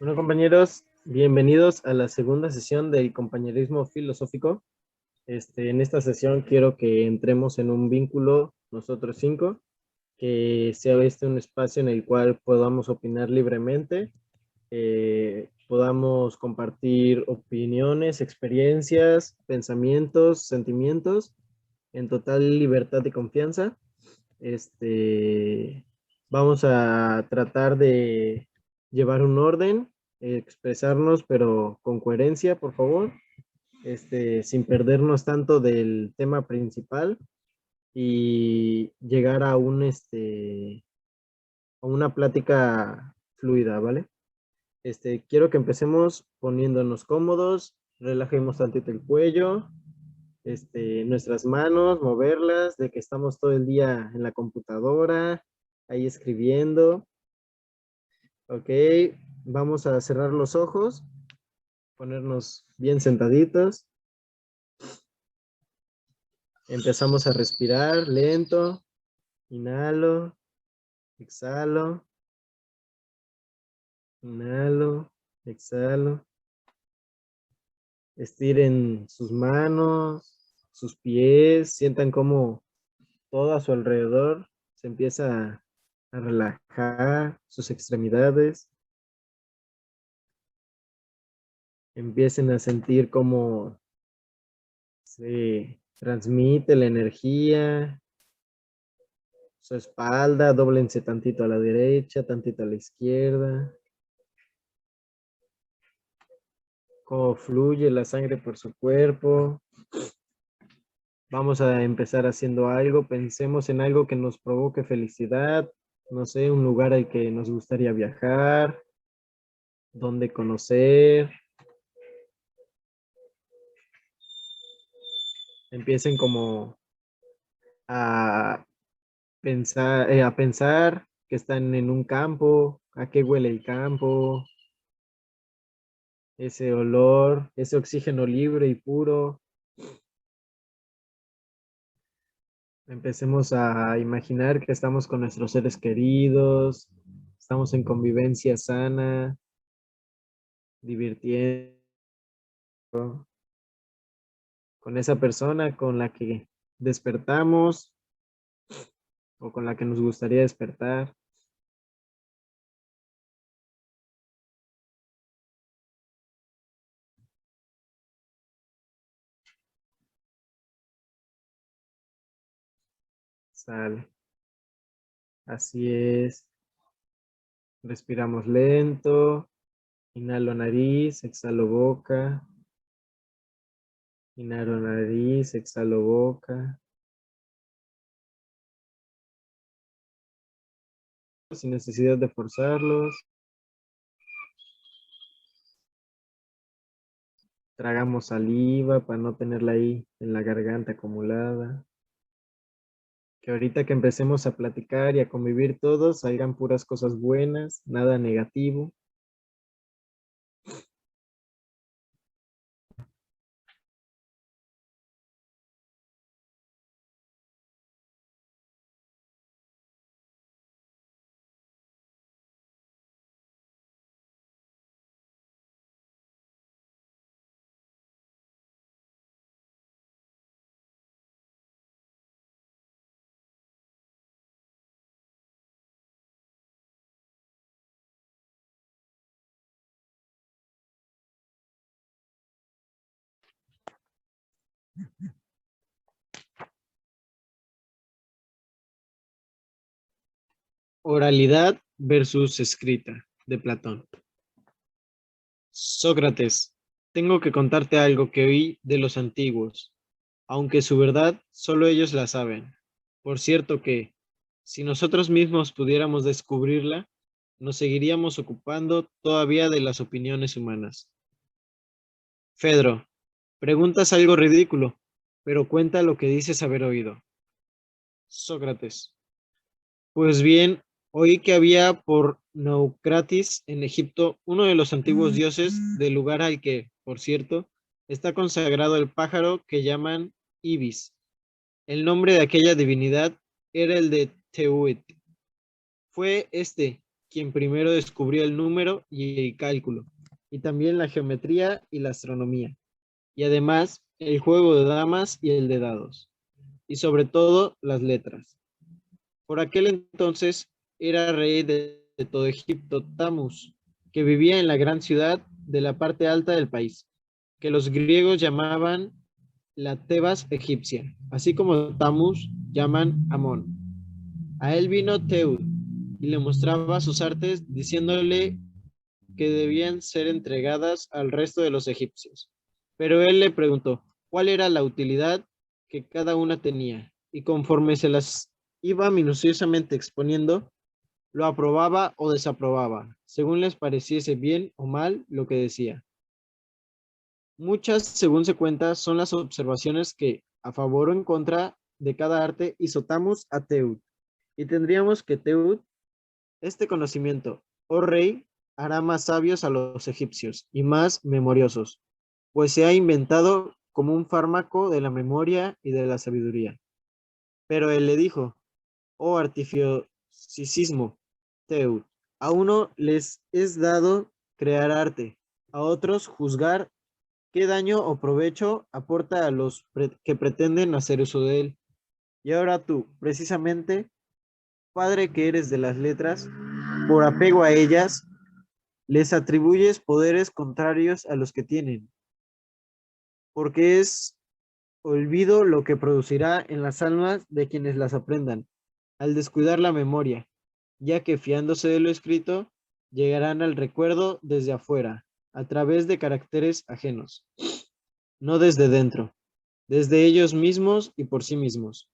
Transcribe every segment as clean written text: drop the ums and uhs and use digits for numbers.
Bueno, compañeros, bienvenidos a la segunda sesión del compañerismo filosófico. En esta sesión quiero que entremos en un vínculo nosotros cinco, que sea un espacio en el cual podamos opinar libremente, podamos compartir opiniones, experiencias, pensamientos, sentimientos en total libertad y confianza. Vamos a tratar de llevar un orden, expresarnos, pero con coherencia, por favor, sin perdernos tanto del tema principal y llegar a a una plática fluida, ¿vale? Quiero que empecemos poniéndonos cómodos, relajemos tantito el cuello, nuestras manos, moverlas, de que estamos todo el día en la computadora, ahí escribiendo. Ok, vamos a cerrar los ojos, ponernos bien sentaditos. Empezamos a respirar lento. Inhalo, exhalo, inhalo, exhalo. Estiren sus manos, sus pies, sientan cómo todo a su alrededor se empieza a relajar, sus extremidades. Empiecen a sentir cómo se transmite la energía, su espalda, dóblense tantito a la derecha, tantito a la izquierda. Cómo fluye la sangre por su cuerpo. Vamos a empezar haciendo algo, pensemos en algo que nos provoque felicidad, no sé, un lugar al que nos gustaría viajar, donde conocer. Empiecen como a pensar que están en un campo, a qué huele el campo, ese olor, ese oxígeno libre y puro. Empecemos a imaginar que estamos con nuestros seres queridos, estamos en convivencia sana, divirtiendo con esa persona con la que despertamos o con la que nos gustaría despertar. Sale. Así es. Respiramos lento. Inhalo nariz, exhalo boca. Inhalo nariz, exhalo boca. Sin necesidad de forzarlos. Tragamos saliva para no tenerla ahí en la garganta acumulada. Que ahorita que empecemos a platicar y a convivir todos, salgan puras cosas buenas, nada negativo. Oralidad versus escrita, de Platón. Sócrates, tengo que contarte algo que oí de los antiguos, aunque su verdad solo ellos la saben. Por cierto que, si nosotros mismos pudiéramos descubrirla, nos seguiríamos ocupando todavía de las opiniones humanas. Fedro, preguntas algo ridículo, pero cuenta lo que dices haber oído. Sócrates, pues bien, oí que había por Naucratis en Egipto uno de los antiguos dioses del lugar al que, por cierto, está consagrado el pájaro que llaman Ibis. El nombre de aquella divinidad era el de Tehuit. Fue este quien primero descubrió el número y el cálculo, y también la geometría y la astronomía, y además el juego de damas y el de dados, y sobre todo las letras. Por aquel entonces era rey de todo Egipto, Tamus, que vivía en la gran ciudad de la parte alta del país, que los griegos llamaban la Tebas egipcia, así como Tamus llaman Amón. A él vino Teud y le mostraba sus artes diciéndole que debían ser entregadas al resto de los egipcios. Pero él le preguntó cuál era la utilidad que cada una tenía, y conforme se las iba minuciosamente exponiendo, lo aprobaba o desaprobaba, según les pareciese bien o mal lo que decía. Muchas, según se cuenta, son las observaciones que, a favor o en contra de cada arte, hizo Tamus a Teud. Y tendríamos que Teud, este conocimiento, oh rey, hará más sabios a los egipcios y más memoriosos, pues se ha inventado como un fármaco de la memoria y de la sabiduría. Pero él le dijo, oh artificismo, Teud, a uno les es dado crear arte, a otros juzgar qué daño o provecho aporta a los que pretenden hacer uso de él. Y ahora tú, precisamente, padre que eres de las letras, por apego a ellas, les atribuyes poderes contrarios a los que tienen, porque es olvido lo que producirá en las almas de quienes las aprendan, al descuidar la memoria, ya que fiándose de lo escrito, llegarán al recuerdo desde afuera, a través de caracteres ajenos, no desde dentro, desde ellos mismos y por sí mismos.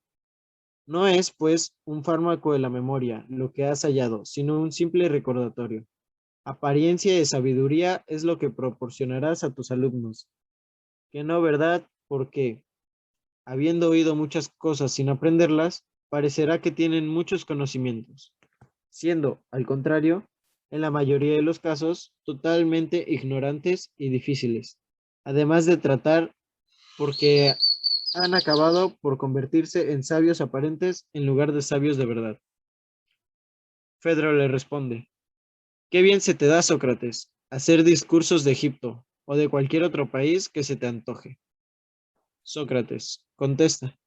No es, pues, un fármaco de la memoria lo que has hallado, sino un simple recordatorio. Apariencia de sabiduría es lo que proporcionarás a tus alumnos, que no verdad, porque, habiendo oído muchas cosas sin aprenderlas, parecerá que tienen muchos conocimientos, siendo, al contrario, en la mayoría de los casos, totalmente ignorantes y difíciles, además de tratar porque han acabado por convertirse en sabios aparentes en lugar de sabios de verdad. Fedro le responde, qué bien se te da, Sócrates, hacer discursos de Egipto o de cualquier otro país que se te antoje. Sócrates contesta,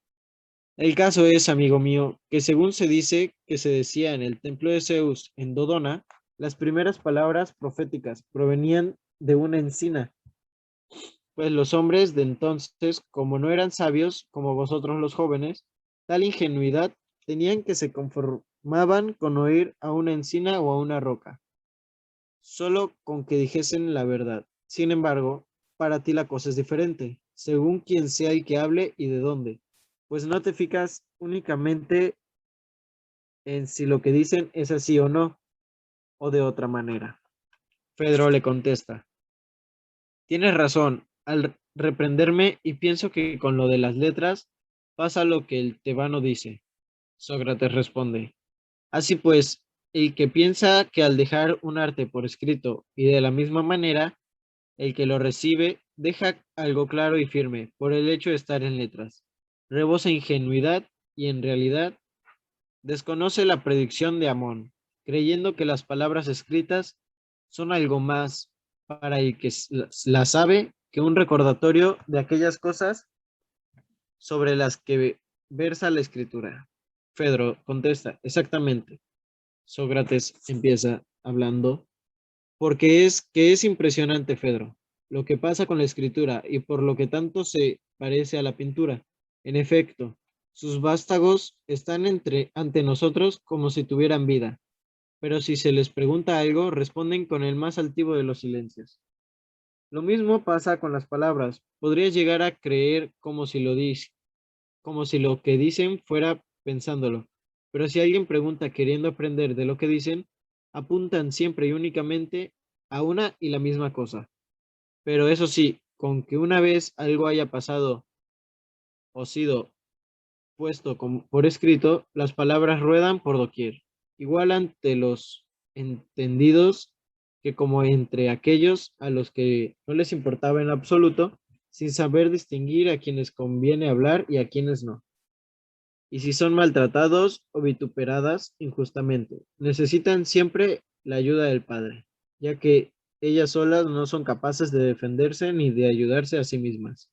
el caso es, amigo mío, que según se dice que se decía en el templo de Zeus en Dodona, las primeras palabras proféticas provenían de una encina, pues los hombres de entonces, como no eran sabios, como vosotros los jóvenes, tal ingenuidad tenían que se conformaban con oír a una encina o a una roca, solo con que dijesen la verdad. Sin embargo, para ti la cosa es diferente, según quien sea el que hable y de dónde, pues no te fijas únicamente en si lo que dicen es así o no, o de otra manera. Pedro le contesta, tienes razón al reprenderme y pienso que con lo de las letras pasa lo que el tebano dice. Sócrates responde, así pues, el que piensa que al dejar un arte por escrito y de la misma manera, el que lo recibe deja algo claro y firme por el hecho de estar en letras, rebosa ingenuidad y en realidad desconoce la predicción de Amón, creyendo que las palabras escritas son algo más para el que la sabe que un recordatorio de aquellas cosas sobre las que versa la escritura. Fedro contesta, exactamente. Sócrates empieza hablando, porque es que es impresionante, Fedro, lo que pasa con la escritura y por lo que tanto se parece a la pintura. En efecto, sus vástagos están ante nosotros como si tuvieran vida, pero si se les pregunta algo, responden con el más altivo de los silencios. Lo mismo pasa con las palabras. Podrías llegar a creer como si lo que dicen fuera pensándolo. Pero si alguien pregunta queriendo aprender de lo que dicen, apuntan siempre y únicamente a una y la misma cosa. Pero eso sí, con que una vez algo haya pasado o sido puesto por escrito, las palabras ruedan por doquier, igual ante los entendidos que como entre aquellos a los que no les importaba en absoluto, sin saber distinguir a quienes conviene hablar y a quienes no. Y si son maltratados o vituperadas injustamente, necesitan siempre la ayuda del padre, ya que ellas solas no son capaces de defenderse ni de ayudarse a sí mismas.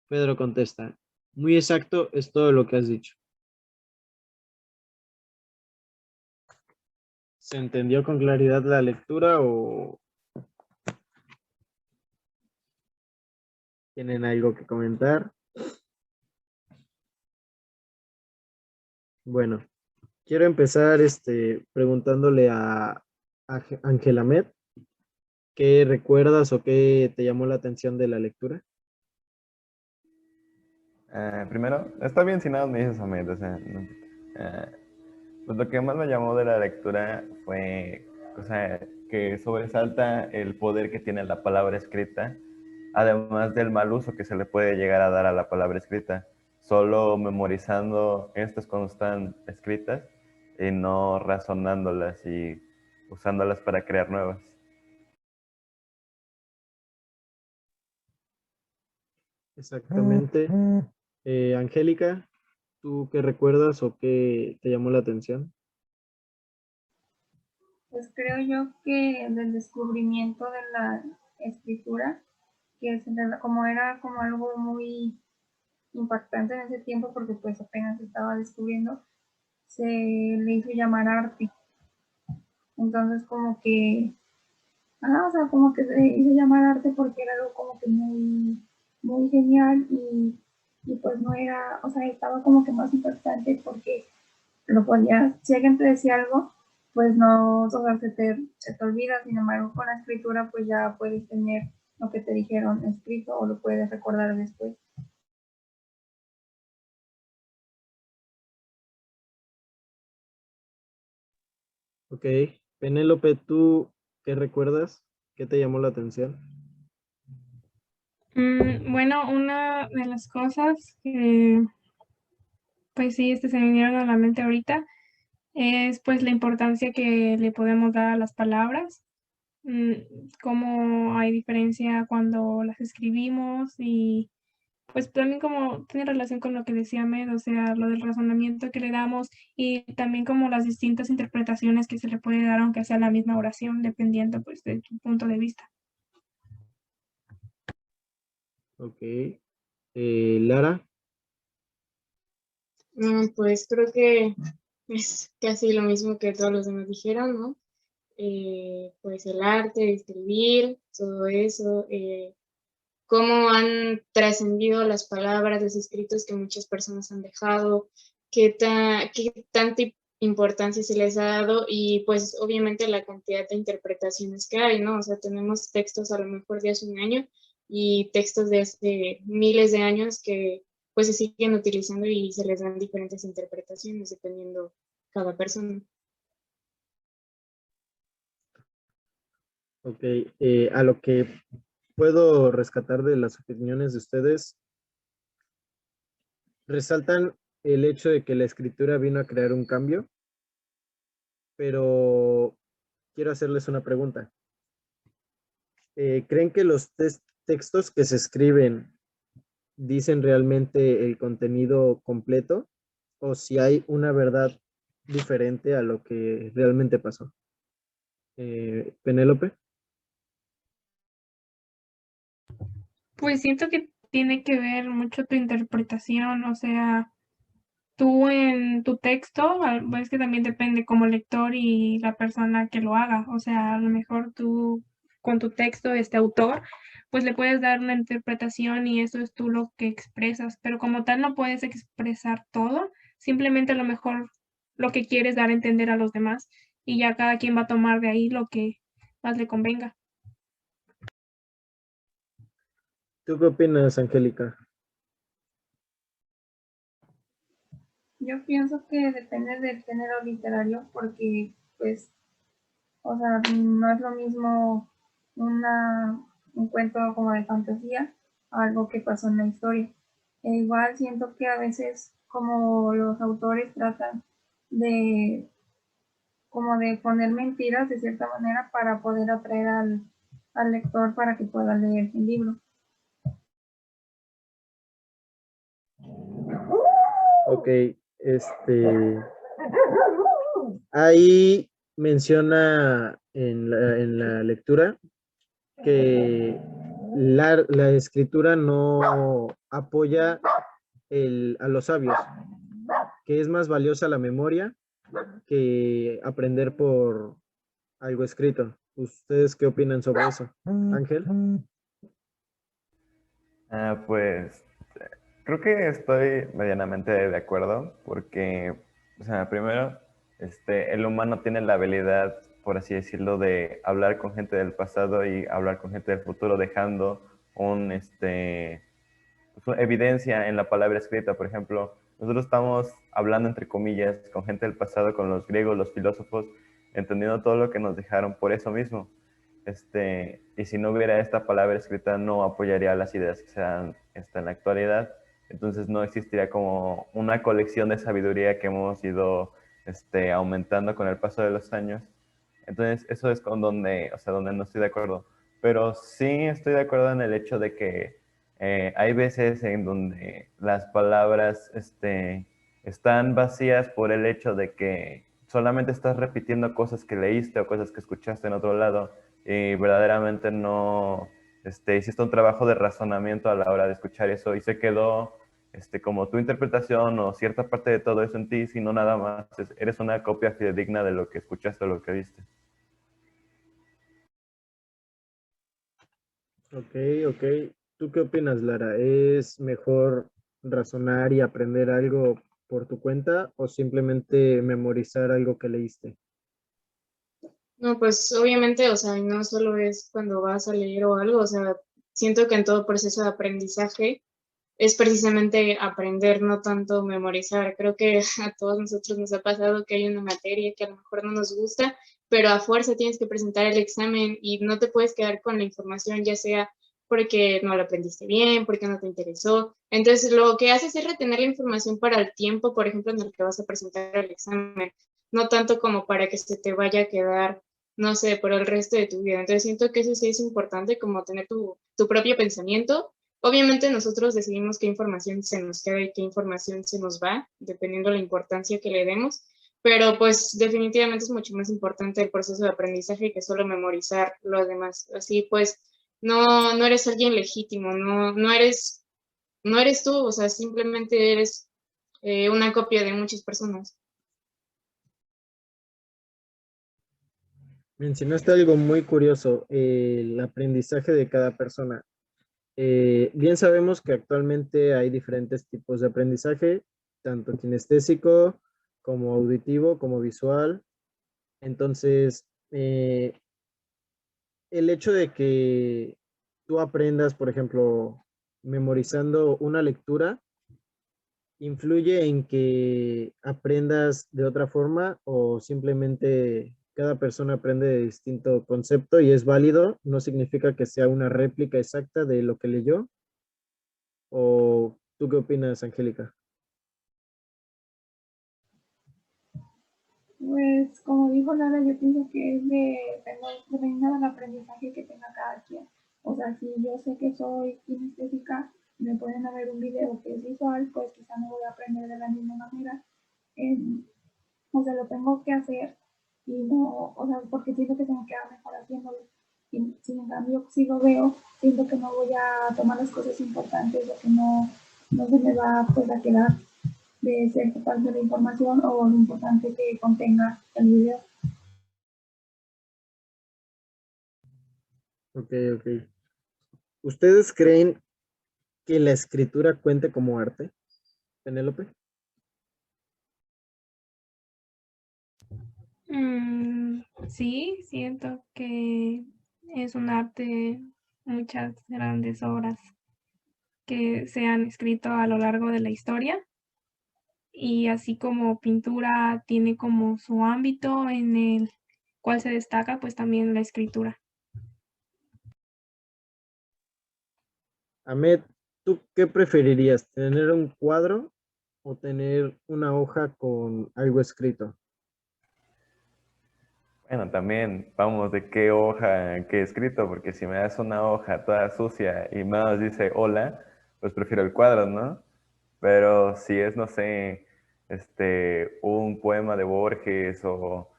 Pedro contesta, muy exacto es todo lo que has dicho. ¿Se entendió con claridad la lectura o tienen algo que comentar? Bueno, quiero empezar preguntándole a Ángela Met, ¿qué recuerdas o qué te llamó la atención de la lectura? Primero, está bien si nada me dices Ahmed, o sea, no, pues lo que más me llamó de la lectura fue, o sea, que sobresalta el poder que tiene la palabra escrita, además del mal uso que se le puede llegar a dar a la palabra escrita, solo memorizando estas cuando están escritas y no razonándolas y usándolas para crear nuevas. Exactamente. Angélica, ¿tú qué recuerdas o qué te llamó la atención? Pues creo yo que del descubrimiento de la escritura, como era como algo muy impactante en ese tiempo porque pues apenas se estaba descubriendo, se le hizo llamar arte. Entonces como que, o sea, como que se hizo llamar arte porque era algo como que muy, muy genial y pues no era, o sea, estaba como que más impactante porque lo podías, si alguien te decía algo, pues no, o sea, se te olvida, sin embargo, con la escritura, pues ya puedes tener lo que te dijeron escrito o lo puedes recordar después. Ok. Penélope, ¿tú qué recuerdas? ¿Qué te llamó la atención? Bueno, una de las cosas que, pues sí, se me vinieron a la mente ahorita es pues la importancia que le podemos dar a las palabras, mm, cómo hay diferencia cuando las escribimos y pues también como tiene relación con lo que decía Med, o sea, lo del razonamiento que le damos y también como las distintas interpretaciones que se le puede dar aunque sea la misma oración, dependiendo pues de tu punto de vista. Ok. Lara, Pues creo que es casi lo mismo que todos los demás dijeron, ¿no? Pues el arte, escribir, todo eso, cómo han trascendido las palabras, los escritos que muchas personas han dejado, qué tanta importancia se les ha dado y pues obviamente la cantidad de interpretaciones que hay, ¿no? O sea, tenemos textos a lo mejor de hace un año y textos de hace miles de años que pues se siguen utilizando y se les dan diferentes interpretaciones dependiendo cada persona. ok. A lo que puedo rescatar de las opiniones de ustedes, resaltan el hecho de que la escritura vino a crear un cambio, pero quiero hacerles una pregunta. ¿Creen que los textos que se escriben dicen realmente el contenido completo o si hay una verdad diferente a lo que realmente pasó? Penélope. Pues siento que tiene que ver mucho tu interpretación, o sea, tú en tu texto, es que también depende como lector y la persona que lo haga, o sea, a lo mejor tú con tu texto, este autor, pues le puedes dar una interpretación y eso es tú lo que expresas, pero como tal no puedes expresar todo, simplemente a lo mejor lo que quieres dar a entender a los demás y ya cada quien va a tomar de ahí lo que más le convenga. ¿Tú qué opinas, Angélica? Yo pienso que depende del género literario porque, pues, o sea, no es lo mismo un cuento como de fantasía a algo que pasó en la historia. E igual siento que a veces como los autores tratan de como de poner mentiras de cierta manera para poder atraer al lector para que pueda leer el libro. Ok, hay menciona en la lectura que la escritura no apoya a los sabios, que es más valiosa la memoria que aprender por algo escrito. ¿Ustedes qué opinan sobre eso? Ángel. Pues creo que estoy medianamente de acuerdo porque, o sea, primero, el humano tiene la habilidad, por así decirlo, de hablar con gente del pasado y hablar con gente del futuro, dejando pues, una evidencia en la palabra escrita. Por ejemplo, nosotros estamos hablando, entre comillas, con gente del pasado, con los griegos, los filósofos, entendiendo todo lo que nos dejaron por eso mismo. Y si no hubiera esta palabra escrita, no apoyaría las ideas que se dan en la actualidad. Entonces no existiría como una colección de sabiduría que hemos ido aumentando con el paso de los años. Entonces eso es con donde, o sea, donde no estoy de acuerdo. Pero sí estoy de acuerdo en el hecho de que hay veces en donde las palabras están vacías por el hecho de que solamente estás repitiendo cosas que leíste o cosas que escuchaste en otro lado y verdaderamente no hiciste un trabajo de razonamiento a la hora de escuchar eso y se quedó como tu interpretación o cierta parte de todo eso en ti, sino nada más eres una copia fidedigna de lo que escuchaste o lo que viste. Ok, ok. ¿Tú qué opinas, Lara? ¿Es mejor razonar y aprender algo por tu cuenta o simplemente memorizar algo que leíste? No, pues obviamente, o sea, no solo es cuando vas a leer o algo, o sea, siento que en todo proceso de aprendizaje es precisamente aprender, no tanto memorizar. Creo que a todos nosotros nos ha pasado que hay una materia que a lo mejor no nos gusta, pero a fuerza tienes que presentar el examen y no te puedes quedar con la información, ya sea porque no la aprendiste bien, porque no te interesó. Entonces, lo que haces es retener la información para el tiempo, por ejemplo, en el que vas a presentar el examen, no tanto como para que se te vaya a quedar, no sé, por el resto de tu vida. Entonces, siento que eso sí es importante, como tener tu propio pensamiento. Obviamente nosotros decidimos qué información se nos queda y qué información se nos va, dependiendo de la importancia que le demos, pero pues definitivamente es mucho más importante el proceso de aprendizaje que solo memorizar lo demás. Así pues, no eres alguien legítimo, no eres tú, o sea, simplemente eres una copia de muchas personas. Mencionaste algo muy curioso, el aprendizaje de cada persona. Bien sabemos que actualmente hay diferentes tipos de aprendizaje, tanto kinestésico como auditivo, como visual. Entonces, el hecho de que tú aprendas, por ejemplo, memorizando una lectura, ¿influye en que aprendas de otra forma o simplemente cada persona aprende de distinto concepto y es válido? ¿No significa que sea una réplica exacta de lo que leyó? ¿O tú qué opinas, Angélica? Pues como dijo Lara, yo pienso que es dependiendo del aprendizaje que tenga cada quien. O sea, si yo sé que soy kinestésica, me pueden ver un video que es visual, pues quizá no voy a aprender de la misma manera. Eh, o sea, lo tengo que hacer y no, o sea, porque siento que se me queda mejor haciéndolo. Y si en cambio si lo veo, siento que no voy a tomar las cosas importantes o que no se me va pues a quedar de cierta parte de la información o lo importante que contenga el video. Ok, ok. ¿Ustedes creen que la escritura cuente como arte, Penélope? Sí, siento que es un arte, muchas grandes obras que se han escrito a lo largo de la historia y así como pintura tiene como su ámbito en el cual se destaca, pues también la escritura. Ahmed, ¿tú qué preferirías? ¿Tener un cuadro o tener una hoja con algo escrito? Bueno, también vamos de qué hoja, qué escrito, porque si me das una hoja toda sucia y más dice hola, pues prefiero el cuadro, ¿no? Pero si es, no sé, un poema de Borges o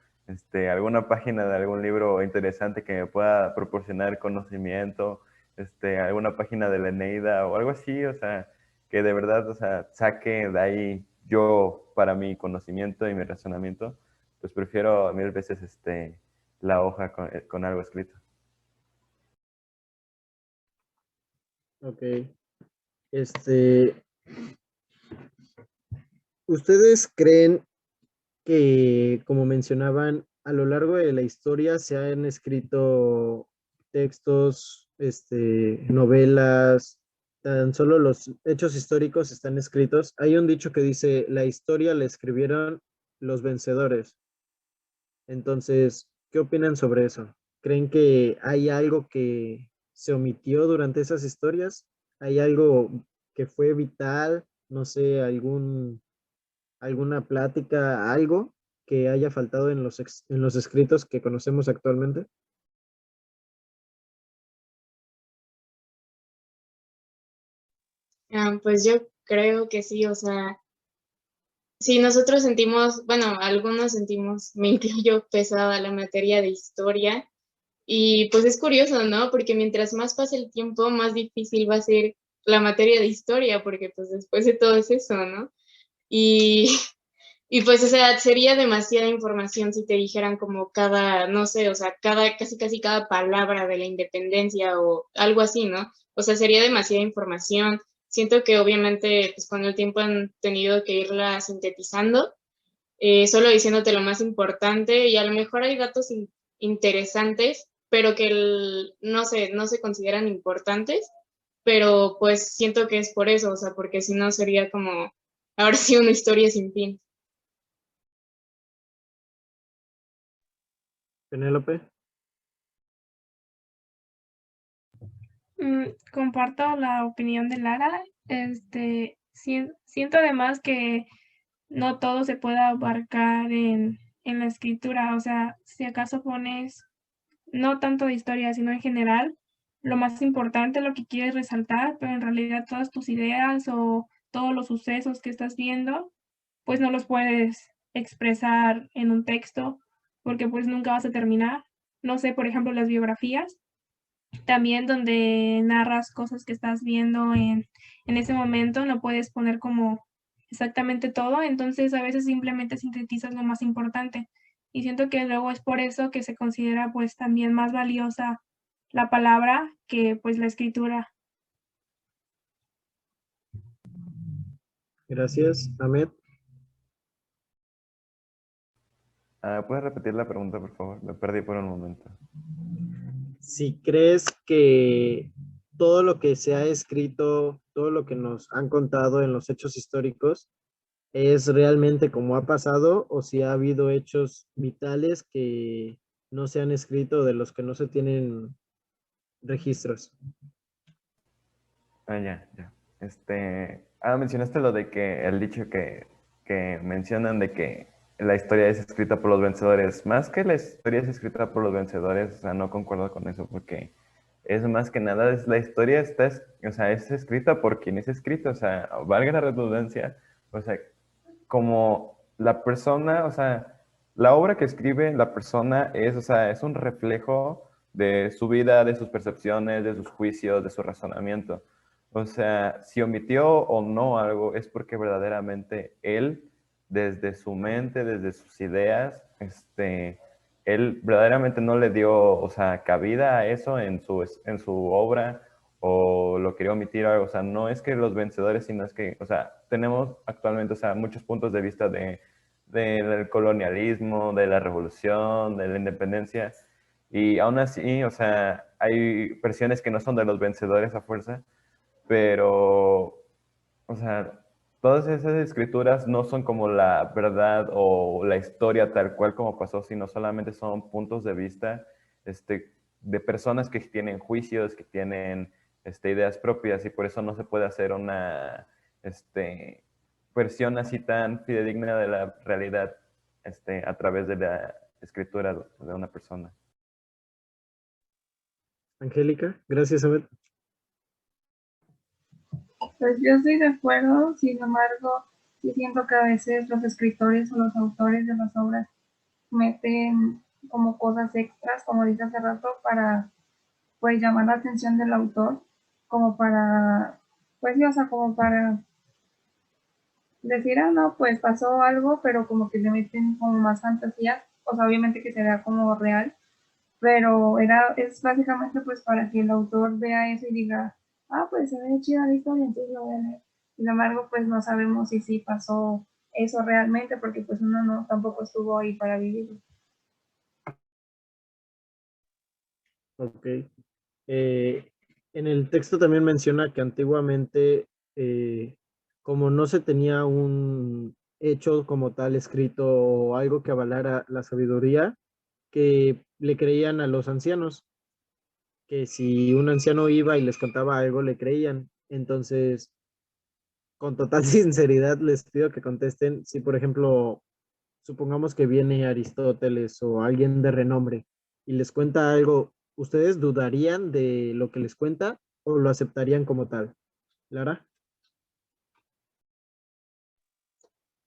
alguna página de algún libro interesante que me pueda proporcionar conocimiento, alguna página de la Eneida o algo así, o sea, que de verdad, o sea, saque de ahí yo para mi conocimiento y mi razonamiento, pues prefiero mil veces la hoja con algo escrito. Ok. ¿Ustedes creen que, como mencionaban, a lo largo de la historia se han escrito textos, novelas, tan solo los hechos históricos están escritos? Hay un dicho que dice, la historia la escribieron los vencedores. Entonces, ¿qué opinan sobre eso? ¿Creen que hay algo que se omitió durante esas historias? ¿Hay algo que fue vital? No sé, alguna plática, algo que haya faltado en en los escritos que conocemos actualmente. Pues yo creo que sí, o sea, si nosotros sentimos, bueno, algunos sentimos, me incluyo, pesada la materia de historia, y pues es curioso, ¿no? Porque mientras más pasa el tiempo, más difícil va a ser la materia de historia, porque pues después de todo es eso, ¿no? Y, y pues, o sea, sería demasiada información si te dijeran como cada, no sé, o sea, casi cada palabra de la independencia o algo así, ¿no? O sea, sería demasiada información. Siento que obviamente, pues con el tiempo han tenido que irla sintetizando, solo diciéndote lo más importante y a lo mejor hay datos interesantes, pero que no se consideran importantes, pero pues siento que es por eso, o sea, porque si no sería como, ahora sí, una historia sin fin. Penélope. Comparto la opinión de Lara. Siento además que no todo se puede abarcar en la escritura. O sea, si acaso pones no tanto de historia, sino en general, lo más importante, lo que quieres resaltar, pero en realidad todas tus ideas o todos los sucesos que estás viendo, pues no los puedes expresar en un texto, porque pues nunca vas a terminar. No sé, por ejemplo, las biografías, también donde narras cosas que estás viendo en ese momento, no puedes poner como exactamente todo, entonces a veces simplemente sintetizas lo más importante. Y siento que luego es por eso que se considera pues también más valiosa la palabra que pues la escritura. Gracias, Ahmed. ¿Puedes repetir la pregunta, por favor? Me perdí por un momento. Si crees que todo lo que se ha escrito, todo lo que nos han contado en los hechos históricos es realmente como ha pasado o si ha habido hechos vitales que no se han escrito, de los que no se tienen registros. Ya, ya. Mencionaste lo de que el dicho que mencionan de que la historia es escrita por los vencedores. Más que la historia es escrita por los vencedores, o sea, no concuerdo con eso porque es más que nada, la historia o sea, es escrita por quien es escrita, o sea, valga la redundancia, o sea, como la persona, o sea, la obra que escribe la persona es, o sea, es un reflejo de su vida, de sus percepciones, de sus juicios, de su razonamiento. O sea, si omitió o no algo, es porque verdaderamente él, desde su mente, desde sus ideas, él verdaderamente no le dio, o sea, cabida a eso en su obra o lo quería omitir algo. O sea, no es que los vencedores, sino es que, o sea, tenemos actualmente, o sea, muchos puntos de vista del colonialismo, de la revolución, de la independencia, y aún así, o sea, hay versiones que no son de los vencedores a fuerza, pero, o sea, todas esas escrituras no son como la verdad o la historia tal cual como pasó, sino solamente son puntos de vista de personas que tienen juicios, que tienen ideas propias y por eso no se puede hacer una versión así tan fidedigna de la realidad a través de la escritura de una persona. Angélica, gracias, Ahmed. Pues yo estoy de acuerdo, sin embargo, sí siento que a veces los escritores o los autores de las obras meten como cosas extras, como dije hace rato, para pues llamar la atención del autor, como para, pues sí, o sea, como para decir, ah, no, pues pasó algo, pero como que le meten como más fantasía, o sea, obviamente que se vea como real, pero es básicamente pues para que el autor vea eso y diga, ah, pues se ve chida la historia, entonces lo voy a leer. Sin embargo, pues no sabemos si sí pasó eso realmente, porque pues uno no tampoco estuvo ahí para vivirlo. Ok. Eh, en el texto también menciona que antiguamente, como no se tenía un hecho como tal escrito o algo que avalara la sabiduría, que le creían a los ancianos, que si un anciano iba y les contaba algo, le creían. Entonces, con total sinceridad, les pido que contesten si, por ejemplo, supongamos que viene Aristóteles o alguien de renombre y les cuenta algo, ¿ustedes dudarían de lo que les cuenta o lo aceptarían como tal? Lara.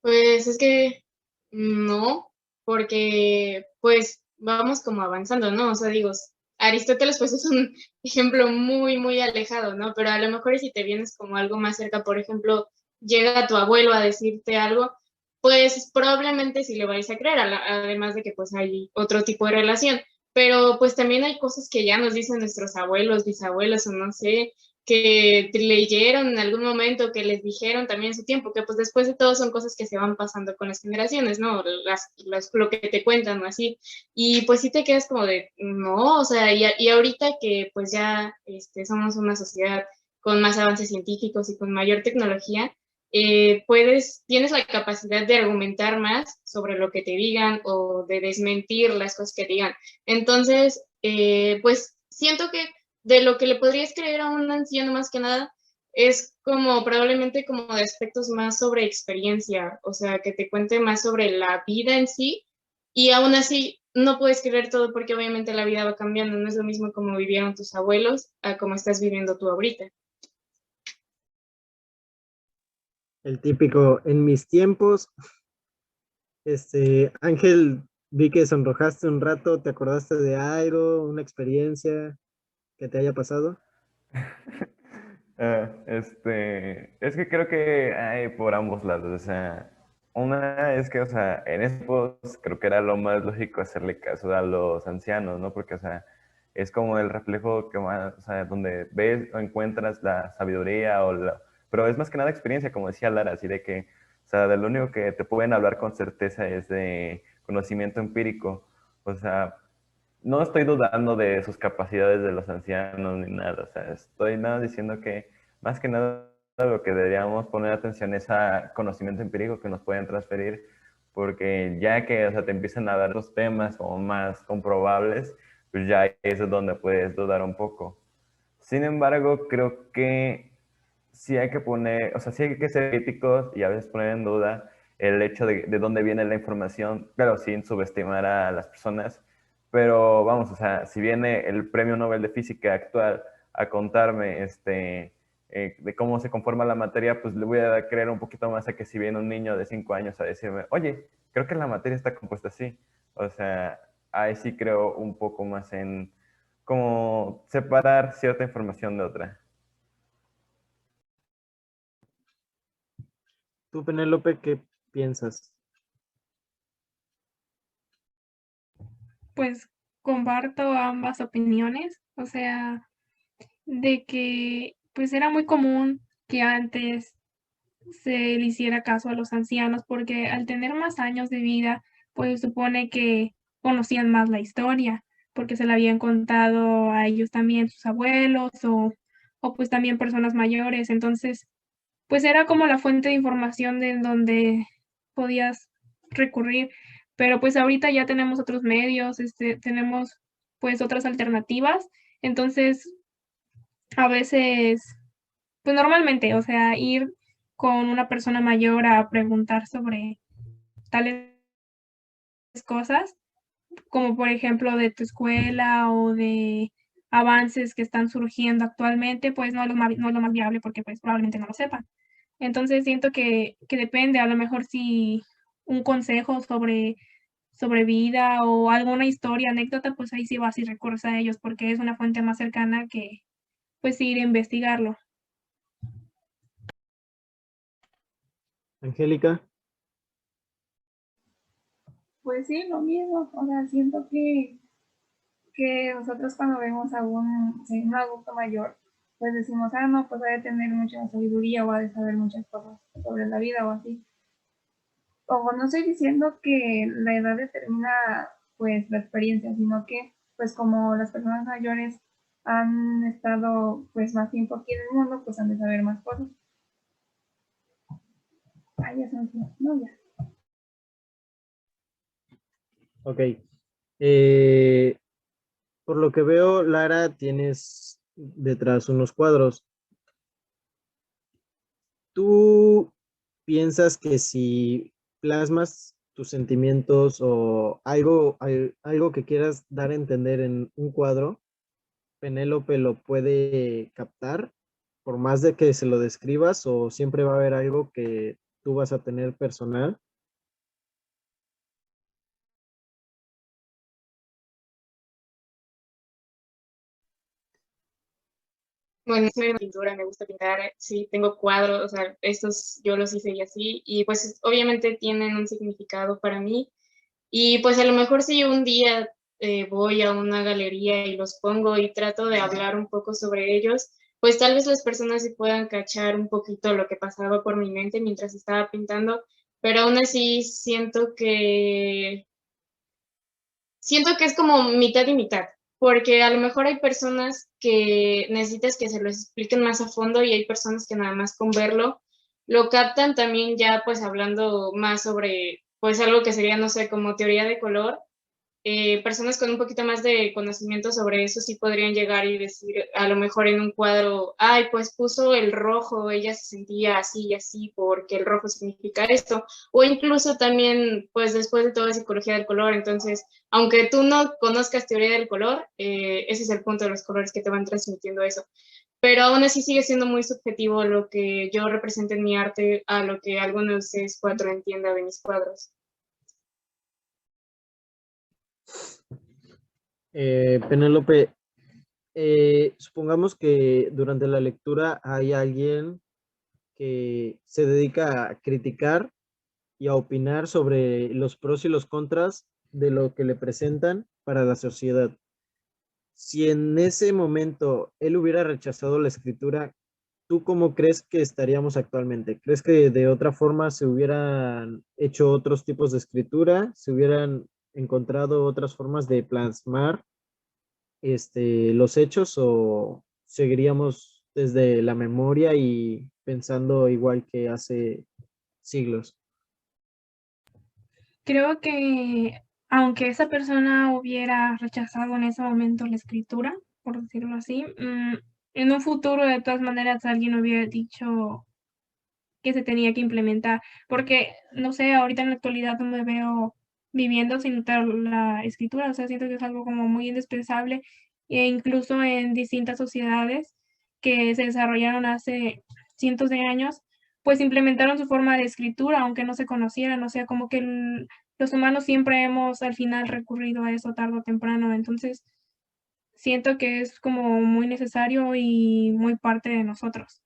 Pues es que no, porque pues vamos como avanzando, ¿no? O sea, digo, Aristóteles pues es un ejemplo muy, muy alejado, ¿no? Pero a lo mejor si te vienes como algo más cerca, por ejemplo, llega tu abuelo a decirte algo, pues probablemente sí le vais a creer, además de que pues hay otro tipo de relación. Pero pues también hay cosas que ya nos dicen nuestros abuelos, bisabuelos o no sé, que leyeron en algún momento, que les dijeron también en su tiempo, que pues después de todo son cosas que se van pasando con las generaciones, ¿no? Lo que te cuentan o así. Y pues sí te quedas como de, no, o sea, y ahorita que pues ya somos una sociedad con más avances científicos y con mayor tecnología, tienes la capacidad de argumentar más sobre lo que te digan o de desmentir las cosas que te digan. Entonces, pues siento que de lo que le podrías creer a un anciano más que nada es como probablemente como de aspectos más sobre experiencia, o sea, que te cuente más sobre la vida en sí y aún así no puedes creer todo porque obviamente la vida va cambiando, no es lo mismo como vivieron tus abuelos a como estás viviendo tú ahorita. El típico, en mis tiempos, Ángel, vi que sonrojaste un rato, ¿te acordaste de algo, una experiencia que te haya pasado? Es que creo que hay por ambos lados, o sea, una es que, o sea, en estos creo que era lo más lógico hacerle caso a los ancianos, ¿no? Porque, o sea, es como el reflejo que más, o sea, donde ves o encuentras la sabiduría pero es más que nada experiencia, como decía Lara, así de que, o sea, de lo único que te pueden hablar con certeza es de conocimiento empírico, o sea, no estoy dudando de sus capacidades de los ancianos ni nada, o sea, estoy nada diciendo que más que nada lo que deberíamos poner atención es a conocimiento empírico que nos pueden transferir, porque ya que, o sea, te empiezan a dar los temas como más comprobables, pues ya eso es donde puedes dudar un poco. Sin embargo, creo que sí hay que poner, o sea, sí hay que ser críticos y a veces poner en duda el hecho de dónde viene la información, claro, sin subestimar a las personas, pero vamos, o sea, si viene el Premio Nobel de Física actual a contarme de cómo se conforma la materia, pues le voy a creer un poquito más a que si viene un niño de 5 años a decirme, oye, creo que la materia está compuesta así. O sea, ahí sí creo un poco más en cómo separar cierta información de otra. Tú, Penélope, ¿qué piensas? Pues comparto ambas opiniones, o sea, de que pues era muy común que antes se le hiciera caso a los ancianos porque al tener más años de vida, pues supone que conocían más la historia, porque se la habían contado a ellos también sus abuelos o pues también personas mayores. Entonces, pues era como la fuente de información de donde podías recurrir, pero pues ahorita ya tenemos otros medios, tenemos pues otras alternativas. Entonces, a veces, pues normalmente, o sea, ir con una persona mayor a preguntar sobre tales cosas, como por ejemplo de tu escuela o de avances que están surgiendo actualmente, pues no es lo más viable porque pues probablemente no lo sepan. Entonces siento que depende, a lo mejor si un consejo sobre sobre vida o alguna historia, anécdota, pues ahí sí vas y recurres a ellos porque es una fuente más cercana que pues ir a investigarlo. Angélica, Pues sí, lo mismo. O sea, siento que nosotros cuando vemos a un adulto mayor, pues decimos, ah, no, pues ha de tener mucha sabiduría o ha de saber muchas cosas sobre la vida o así. Ojo, no estoy diciendo que la edad determina pues la experiencia, sino que pues como las personas mayores han estado pues más tiempo aquí en el mundo, pues han de saber más cosas. Ay, ya se me fue. No, ya. ok. Eh, por lo que veo, Lara, tienes detrás unos cuadros. ¿Tú piensas que si plasmas tus sentimientos o algo que quieras dar a entender en un cuadro, Penélope lo puede captar, por más de que se lo describas, o siempre va a haber algo que tú vas a tener personal? Bueno, soy de pintura, me gusta pintar, sí, tengo cuadros, o sea, estos yo los hice y así, y pues obviamente tienen un significado para mí, y pues a lo mejor si un día voy a una galería y los pongo y trato de hablar un poco sobre ellos, pues tal vez las personas sí puedan cachar un poquito lo que pasaba por mi mente mientras estaba pintando, pero aún así siento que es como mitad y mitad, porque a lo mejor hay personas que necesitas que se lo expliquen más a fondo y hay personas que nada más con verlo lo captan también ya pues hablando más sobre pues algo que sería, no sé, como teoría de color. Personas con un poquito más de conocimiento sobre eso sí podrían llegar y decir, a lo mejor en un cuadro, ay, pues puso el rojo, ella se sentía así y así porque el rojo significa esto, o incluso también, pues después de todo es psicología del color, entonces, aunque tú no conozcas teoría del color, ese es el punto de los colores que te van transmitiendo eso, pero aún así sigue siendo muy subjetivo lo que yo represento en mi arte a lo que alguno de ustedes cuatro entienda de mis cuadros. Penélope, supongamos que durante la lectura hay alguien que se dedica a criticar y a opinar sobre los pros y los contras de lo que le presentan para la sociedad. Si en ese momento él hubiera rechazado la escritura, ¿tú cómo crees que estaríamos actualmente? ¿Crees que de otra forma se hubieran hecho otros tipos de escritura? ¿Se hubieran encontrado otras formas de plasmar los hechos, o seguiríamos desde la memoria y pensando igual que hace siglos? Creo que aunque esa persona hubiera rechazado en ese momento la escritura, por decirlo así, en un futuro de todas maneras alguien hubiera dicho que se tenía que implementar, porque no sé, ahorita en la actualidad no me veo viviendo sin notar la escritura, o sea, siento que es algo como muy indispensable e incluso en distintas sociedades que se desarrollaron hace cientos de años, pues implementaron su forma de escritura, aunque no se conocieran, o sea, como que los humanos siempre hemos al final recurrido a eso tarde o temprano, entonces siento que es como muy necesario y muy parte de nosotros.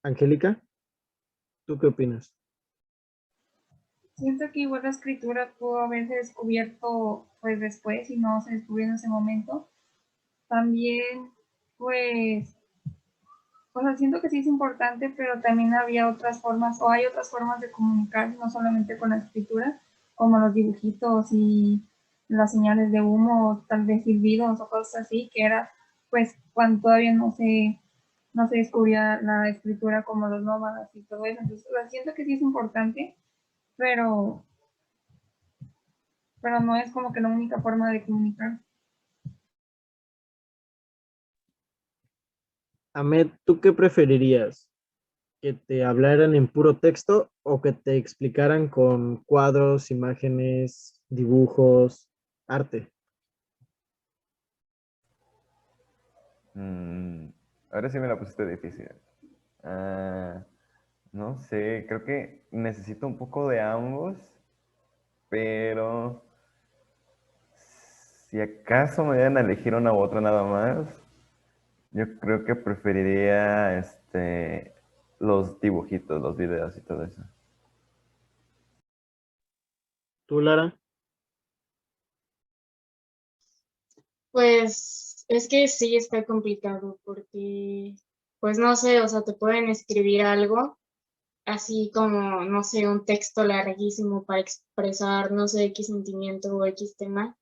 Angélica, ¿tú qué opinas? Siento que igual la escritura pudo haberse descubierto pues después y no se descubrió en ese momento. También pues, o sea, siento que sí es importante, pero también había otras formas o hay otras formas de comunicarse, no solamente con la escritura, como los dibujitos y las señales de humo, tal vez silbidos o cosas así, que era pues cuando todavía no se descubría la escritura como los nómadas y todo eso. Entonces, o sea, siento que sí es importante, pero pero no es como que la única forma de comunicar. Ahmed, ¿tú qué preferirías? ¿Que te hablaran en puro texto o que te explicaran con cuadros, imágenes, dibujos, arte? Mm, ahora sí me la pusiste difícil. Ah, No sé, creo que necesito un poco de ambos, pero si acaso me dieran a elegir una u otra nada más, yo creo que preferiría los dibujitos, los videos y todo eso. ¿Tú, Lara? Pues es que sí está complicado porque, pues no sé, o sea, te pueden escribir algo así como, no sé, un texto larguísimo para expresar, no sé, X sentimiento o X tema,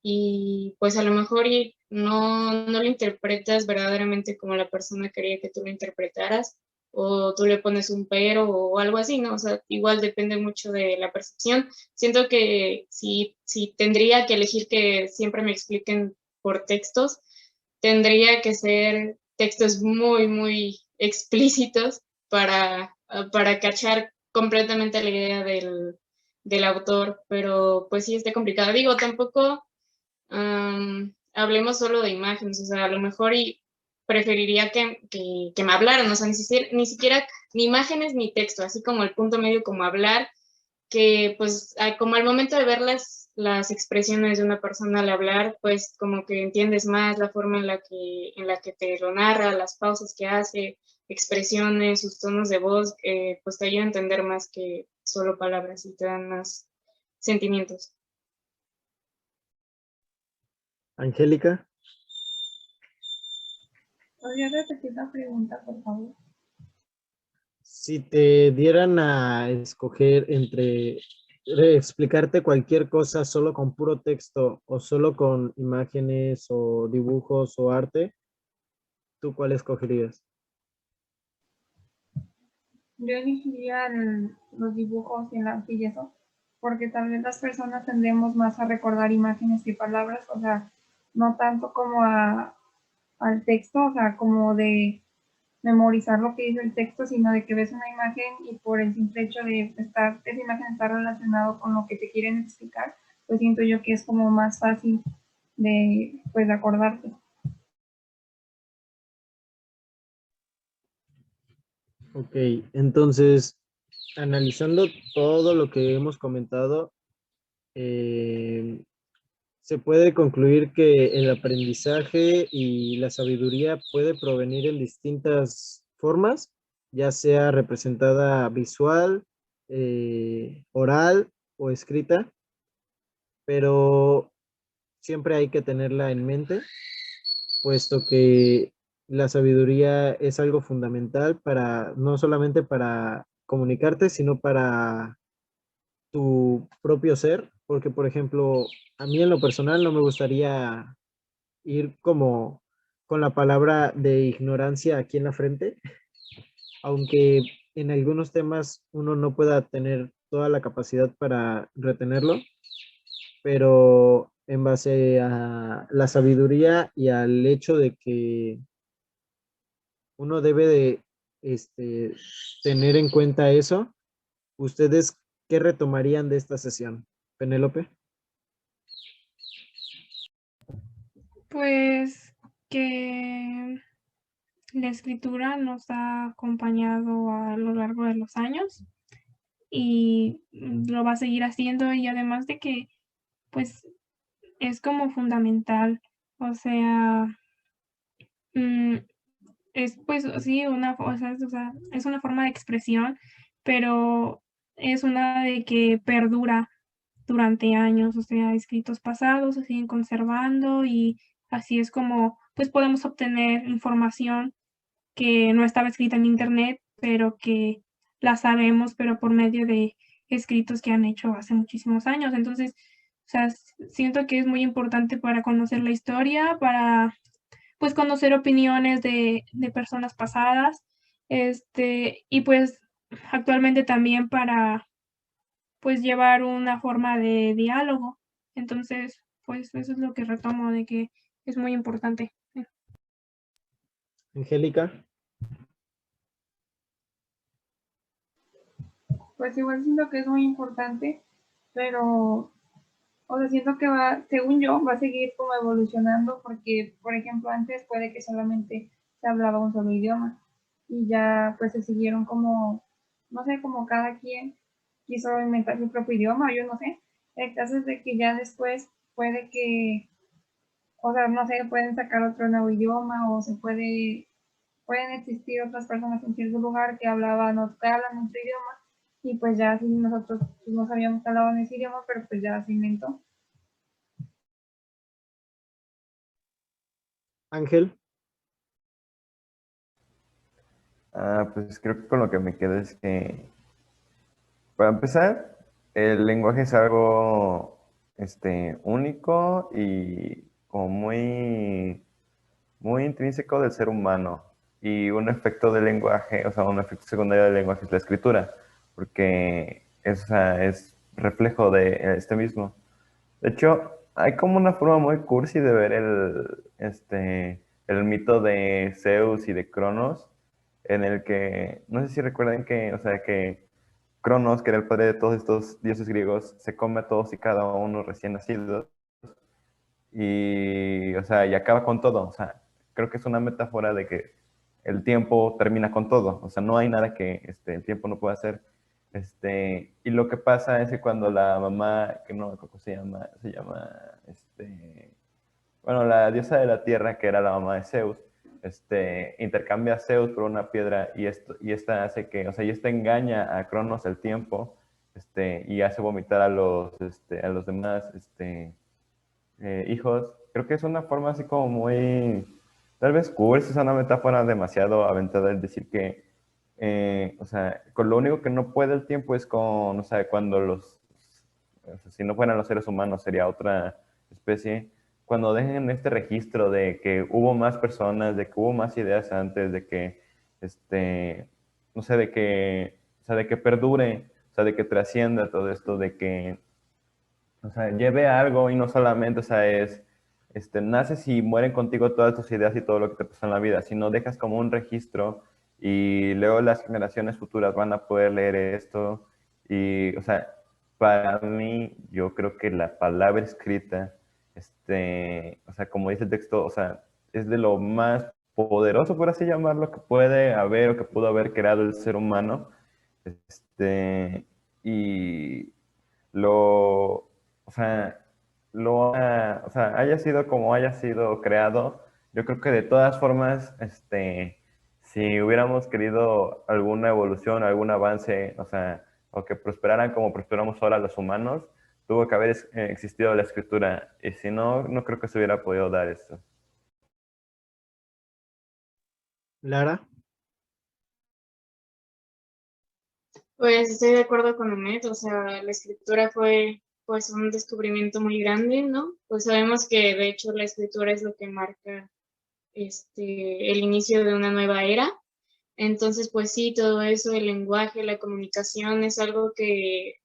y pues a lo mejor no lo interpretas verdaderamente como la persona quería que tú lo interpretaras, o tú le pones un pero o algo así, ¿no? O sea, igual depende mucho de la percepción. Siento que si tendría que elegir que siempre me expliquen por textos, tendría que ser textos muy, muy explícitos para cachar completamente la idea del autor, pero pues sí está complicado. Digo, tampoco hablemos solo de imágenes, o sea, a lo mejor preferiría que me hablaran, o sea, ni siquiera ni imágenes ni texto, así como el punto medio como hablar, que pues como al momento de ver las expresiones de una persona al hablar, pues como que entiendes más la forma en la que te lo narra, las pausas que hace, expresiones, sus tonos de voz, pues te ayuda a entender más que solo palabras y te dan más sentimientos. Angélica. ¿Podrías repetir la pregunta, por favor? Si te dieran a escoger entre explicarte cualquier cosa solo con puro texto o solo con imágenes o dibujos o arte, ¿tú cuál escogerías? Yo elegiría los dibujos y eso, porque tal vez las personas tendemos más a recordar imágenes que palabras, o sea, no tanto como al texto, o sea, como de memorizar lo que dice el texto, sino de que ves una imagen y por el simple hecho de esa imagen está relacionado con lo que te quieren explicar, pues siento yo que es como más fácil pues, de acordarte. Ok, entonces, analizando todo lo que hemos comentado, se puede concluir que el aprendizaje y la sabiduría puede provenir en distintas formas, ya sea representada visual, oral o escrita, pero siempre hay que tenerla en mente, puesto que la sabiduría es algo fundamental para, no solamente para comunicarte, sino para tu propio ser, porque por ejemplo, a mí en lo personal no me gustaría ir como con la palabra de ignorancia aquí en la frente, aunque en algunos temas uno no pueda tener toda la capacidad para retenerlo, pero en base a la sabiduría y al hecho de que uno debe de tener en cuenta eso, ¿ustedes qué retomarían de esta sesión? Penélope. Pues que la escritura nos ha acompañado a lo largo de los años y lo va a seguir haciendo, y además de que, pues, es como fundamental, o sea, mm, es pues sí, o sea, es una forma de expresión, pero es una de que perdura durante años, o sea, escritos pasados se siguen conservando y así es como, pues, podemos obtener información que no estaba escrita en Internet, pero que la sabemos, pero por medio de escritos que han hecho hace muchísimos años. Entonces, o sea, siento que es muy importante para conocer la historia, para, pues, conocer opiniones de personas pasadas, y pues, actualmente también para, pues, llevar una forma de diálogo. Entonces, pues, eso es lo que retomo de que es muy importante. Angélica. Pues igual siento que es muy importante, pero, o sea, siento que según yo, va a seguir como evolucionando porque, por ejemplo, antes puede que solamente se hablaba un solo idioma y ya pues se siguieron como no sé, como cada quien quiso inventar su propio idioma, yo no sé. El caso es de que ya después puede que, o sea, no sé, pueden sacar otro nuevo idioma o pueden existir otras personas en cierto lugar que hablaban o que hablan otro idioma y pues ya así nosotros pues, no sabíamos que hablaban ese idioma, pero pues ya se inventó. Ángel, Pues creo que con lo que me quedo es que, para empezar, el lenguaje es algo único y como muy intrínseco del ser humano. Y un efecto del lenguaje, o sea, un efecto secundario del lenguaje es la escritura, porque es, o sea, es reflejo de este mismo. De hecho, hay como una forma muy cursi de ver el mito de Zeus y de Cronos, en el que, no sé si recuerdan que, o sea, que Cronos, que era el padre de todos estos dioses griegos, se come a todos y cada uno recién nacidos y, o sea, y acaba con todo. O sea, creo que es una metáfora de que el tiempo termina con todo. O sea, no hay nada que el tiempo no pueda hacer. Y lo que pasa es que cuando la mamá, que no me acuerdo cómo se llama, bueno, la diosa de la tierra, que era la mamá de Zeus, intercambia a Zeus por una piedra y esta hace que, o sea, y esta engaña a Cronos el tiempo, y hace vomitar a los demás, hijos. Creo que es una forma así como muy, tal vez cursi, es una metáfora demasiado aventada el decir que, o sea, con lo único que no puede el tiempo es con, o sea, cuando o sea, si no fueran los seres humanos sería otra especie, cuando dejen este registro de que hubo más personas, de que hubo más ideas antes, de que, no sé, o sea, de que perdure, o sea, de que trascienda todo esto, de que, o sea, lleve a algo y no solamente, o sea, naces y mueren contigo todas tus ideas y todo lo que te pasó en la vida, sino dejas como un registro y luego las generaciones futuras van a poder leer esto y, o sea, para mí, yo creo que la palabra escrita, o sea, como dice el texto, o sea, es de lo más poderoso, por así llamarlo, que puede haber o que pudo haber creado el ser humano, y o sea, o sea, haya sido como haya sido creado, yo creo que de todas formas, si hubiéramos querido alguna evolución, algún avance, o sea, o que prosperaran como prosperamos ahora los humanos, tuvo que haber existido la escritura, y si no, no creo que se hubiera podido dar esto. Lara, Pues estoy de acuerdo con Anet, o sea, la escritura fue pues un descubrimiento muy grande, ¿no? Pues sabemos que de hecho la escritura es lo que marca el inicio de una nueva era. Entonces, pues sí, todo eso, el lenguaje, la comunicación es algo que,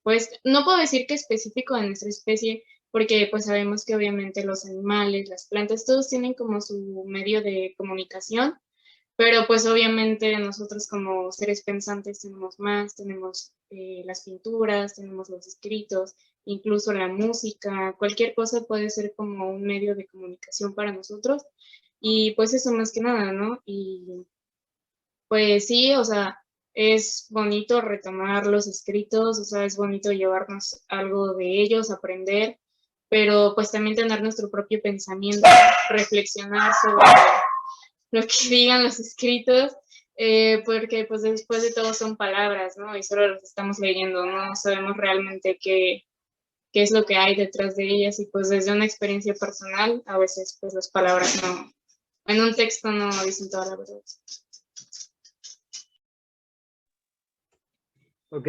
pues no puedo decir que es específico de nuestra especie, porque pues sabemos que obviamente los animales, las plantas, todos tienen como su medio de comunicación, pero pues obviamente nosotros como seres pensantes tenemos más, tenemos las pinturas, tenemos los escritos, incluso la música, cualquier cosa puede ser como un medio de comunicación para nosotros. Y pues eso más que nada, ¿no? Y pues sí, o sea, es bonito retomar los escritos, o sea, es bonito llevarnos algo de ellos, aprender, pero pues también tener nuestro propio pensamiento, reflexionar sobre lo que digan los escritos, porque pues después de todo son palabras, ¿no? Y solo los estamos leyendo, no sabemos realmente qué es lo que hay detrás de ellas y pues desde una experiencia personal, a veces pues las palabras no, en un texto no dicen toda la verdad. ok,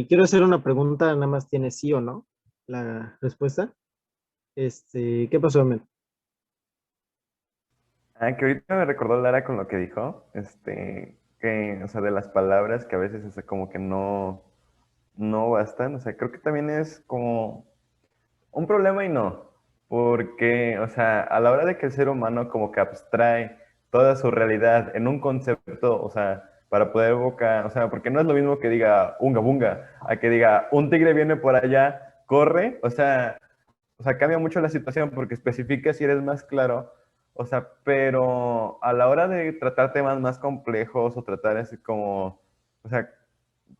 quiero hacer una pregunta, nada más tiene sí o no la respuesta. ¿Qué pasó, Ahmed? Que ahorita me recordó Lara con lo que dijo, que, o sea, de las palabras que a veces, o sea, como que no bastan, o sea, creo que también es como un problema y no, porque, o sea, a la hora de que el ser humano como que abstrae toda su realidad en un concepto, o sea, para poder evocar, o sea, porque no es lo mismo que diga unga bunga, a que diga un tigre viene por allá, corre, o sea, cambia mucho la situación porque especifica si eres más claro, o sea, pero a la hora de tratar temas más complejos o tratar así como o sea,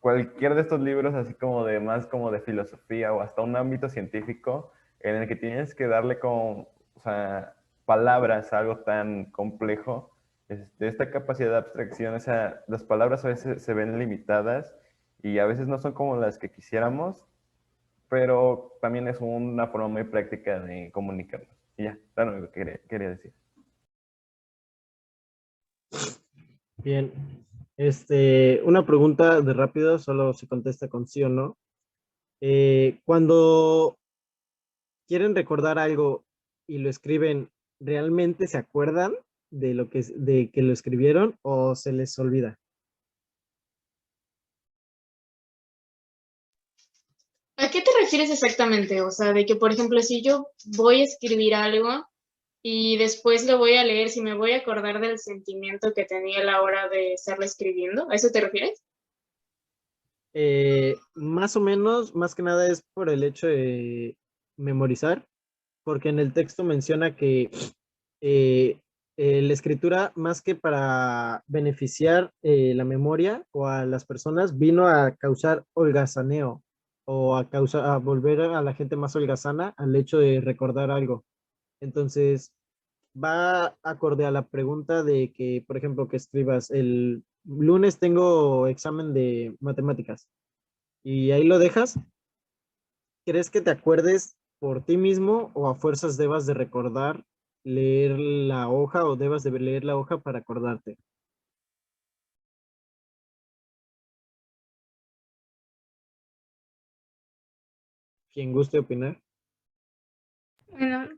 cualquier de estos libros, así como de más como de filosofía o hasta un ámbito científico, en el que tienes que darle como, o sea, palabras a algo tan complejo, esta capacidad de abstracción, o sea, las palabras a veces se ven limitadas y a veces no son como las que quisiéramos, pero también es una forma muy práctica de comunicarnos. Y ya, claro, lo que quería decir. Bien. Una pregunta de rápido, solo se contesta con sí o no. Cuando quieren recordar algo y lo escriben, ¿realmente se acuerdan de de que lo escribieron o se les olvida? ¿A qué te refieres exactamente? O sea, de que, por ejemplo, si yo voy a escribir algo y después lo voy a leer, si me voy a acordar del sentimiento que tenía a la hora de estarlo escribiendo, ¿a eso te refieres? Más o menos, más que nada es por el hecho de memorizar, porque en el texto menciona que eh, la escritura, más que para beneficiar la memoria o a las personas, vino a causar holgazaneo o a volver a la gente más holgazana al hecho de recordar algo. Entonces, va acorde a la pregunta de que, por ejemplo, que escribas, el lunes tengo examen de matemáticas y ahí lo dejas. ¿Crees que te acuerdes por ti mismo o a fuerzas debas de recordar, leer la hoja o debas de leer la hoja para acordarte? Quien guste opinar. Bueno,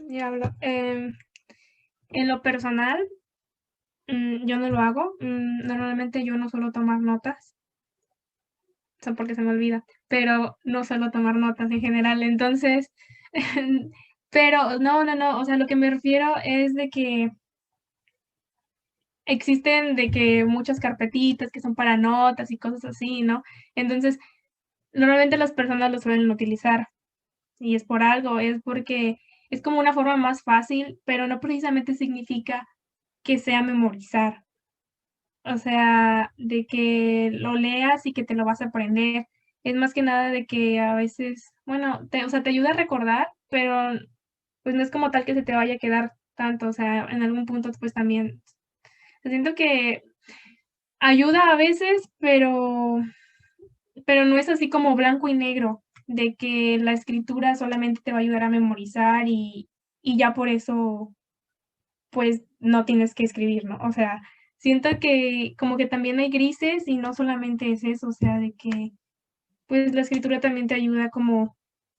ya hablo. En lo personal, yo no lo hago. Normalmente yo no suelo tomar notas, o sea, porque se me olvida, pero no suelo tomar notas en general. Entonces, pero no, o sea, lo que me refiero es de que existen de que muchas carpetitas que son para notas y cosas así, ¿no? Entonces, normalmente las personas lo suelen utilizar y es por algo, es porque es como una forma más fácil, pero no precisamente significa que sea memorizar. O sea, de que lo leas y que te lo vas a aprender. Es más que nada de que a veces, bueno, o sea, te ayuda a recordar, pero pues no es como tal que se te vaya a quedar tanto, o sea, en algún punto pues también siento que ayuda a veces, pero no es así como blanco y negro, de que la escritura solamente te va a ayudar a memorizar y ya por eso, pues, no tienes que escribir, ¿no? O sea, siento que como que también hay grises y no solamente es eso, o sea, de que, pues, la escritura también te ayuda como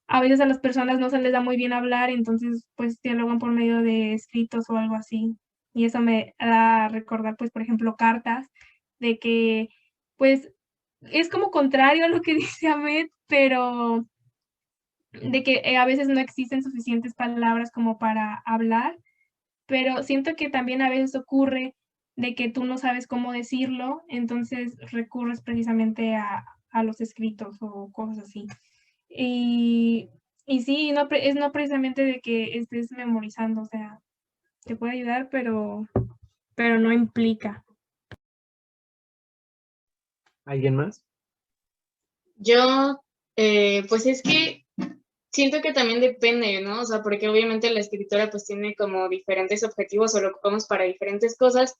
a veces a las personas no se les da muy bien hablar, entonces, pues, dialogan por medio de escritos o algo así. Y eso me da a recordar, pues, por ejemplo, cartas, de que, pues, es como contrario a lo que dice Ahmed, pero de que, a veces no existen suficientes palabras como para hablar, pero siento que también a veces ocurre de que tú no sabes cómo decirlo, entonces recurres precisamente a los escritos o cosas así. Y y sí, es no precisamente de que estés memorizando, o sea, te puede ayudar, pero no implica. ¿Alguien más? Yo, pues es que siento que también depende, ¿no? O sea, porque obviamente la escritora pues tiene como diferentes objetivos o lo ocupamos para diferentes cosas.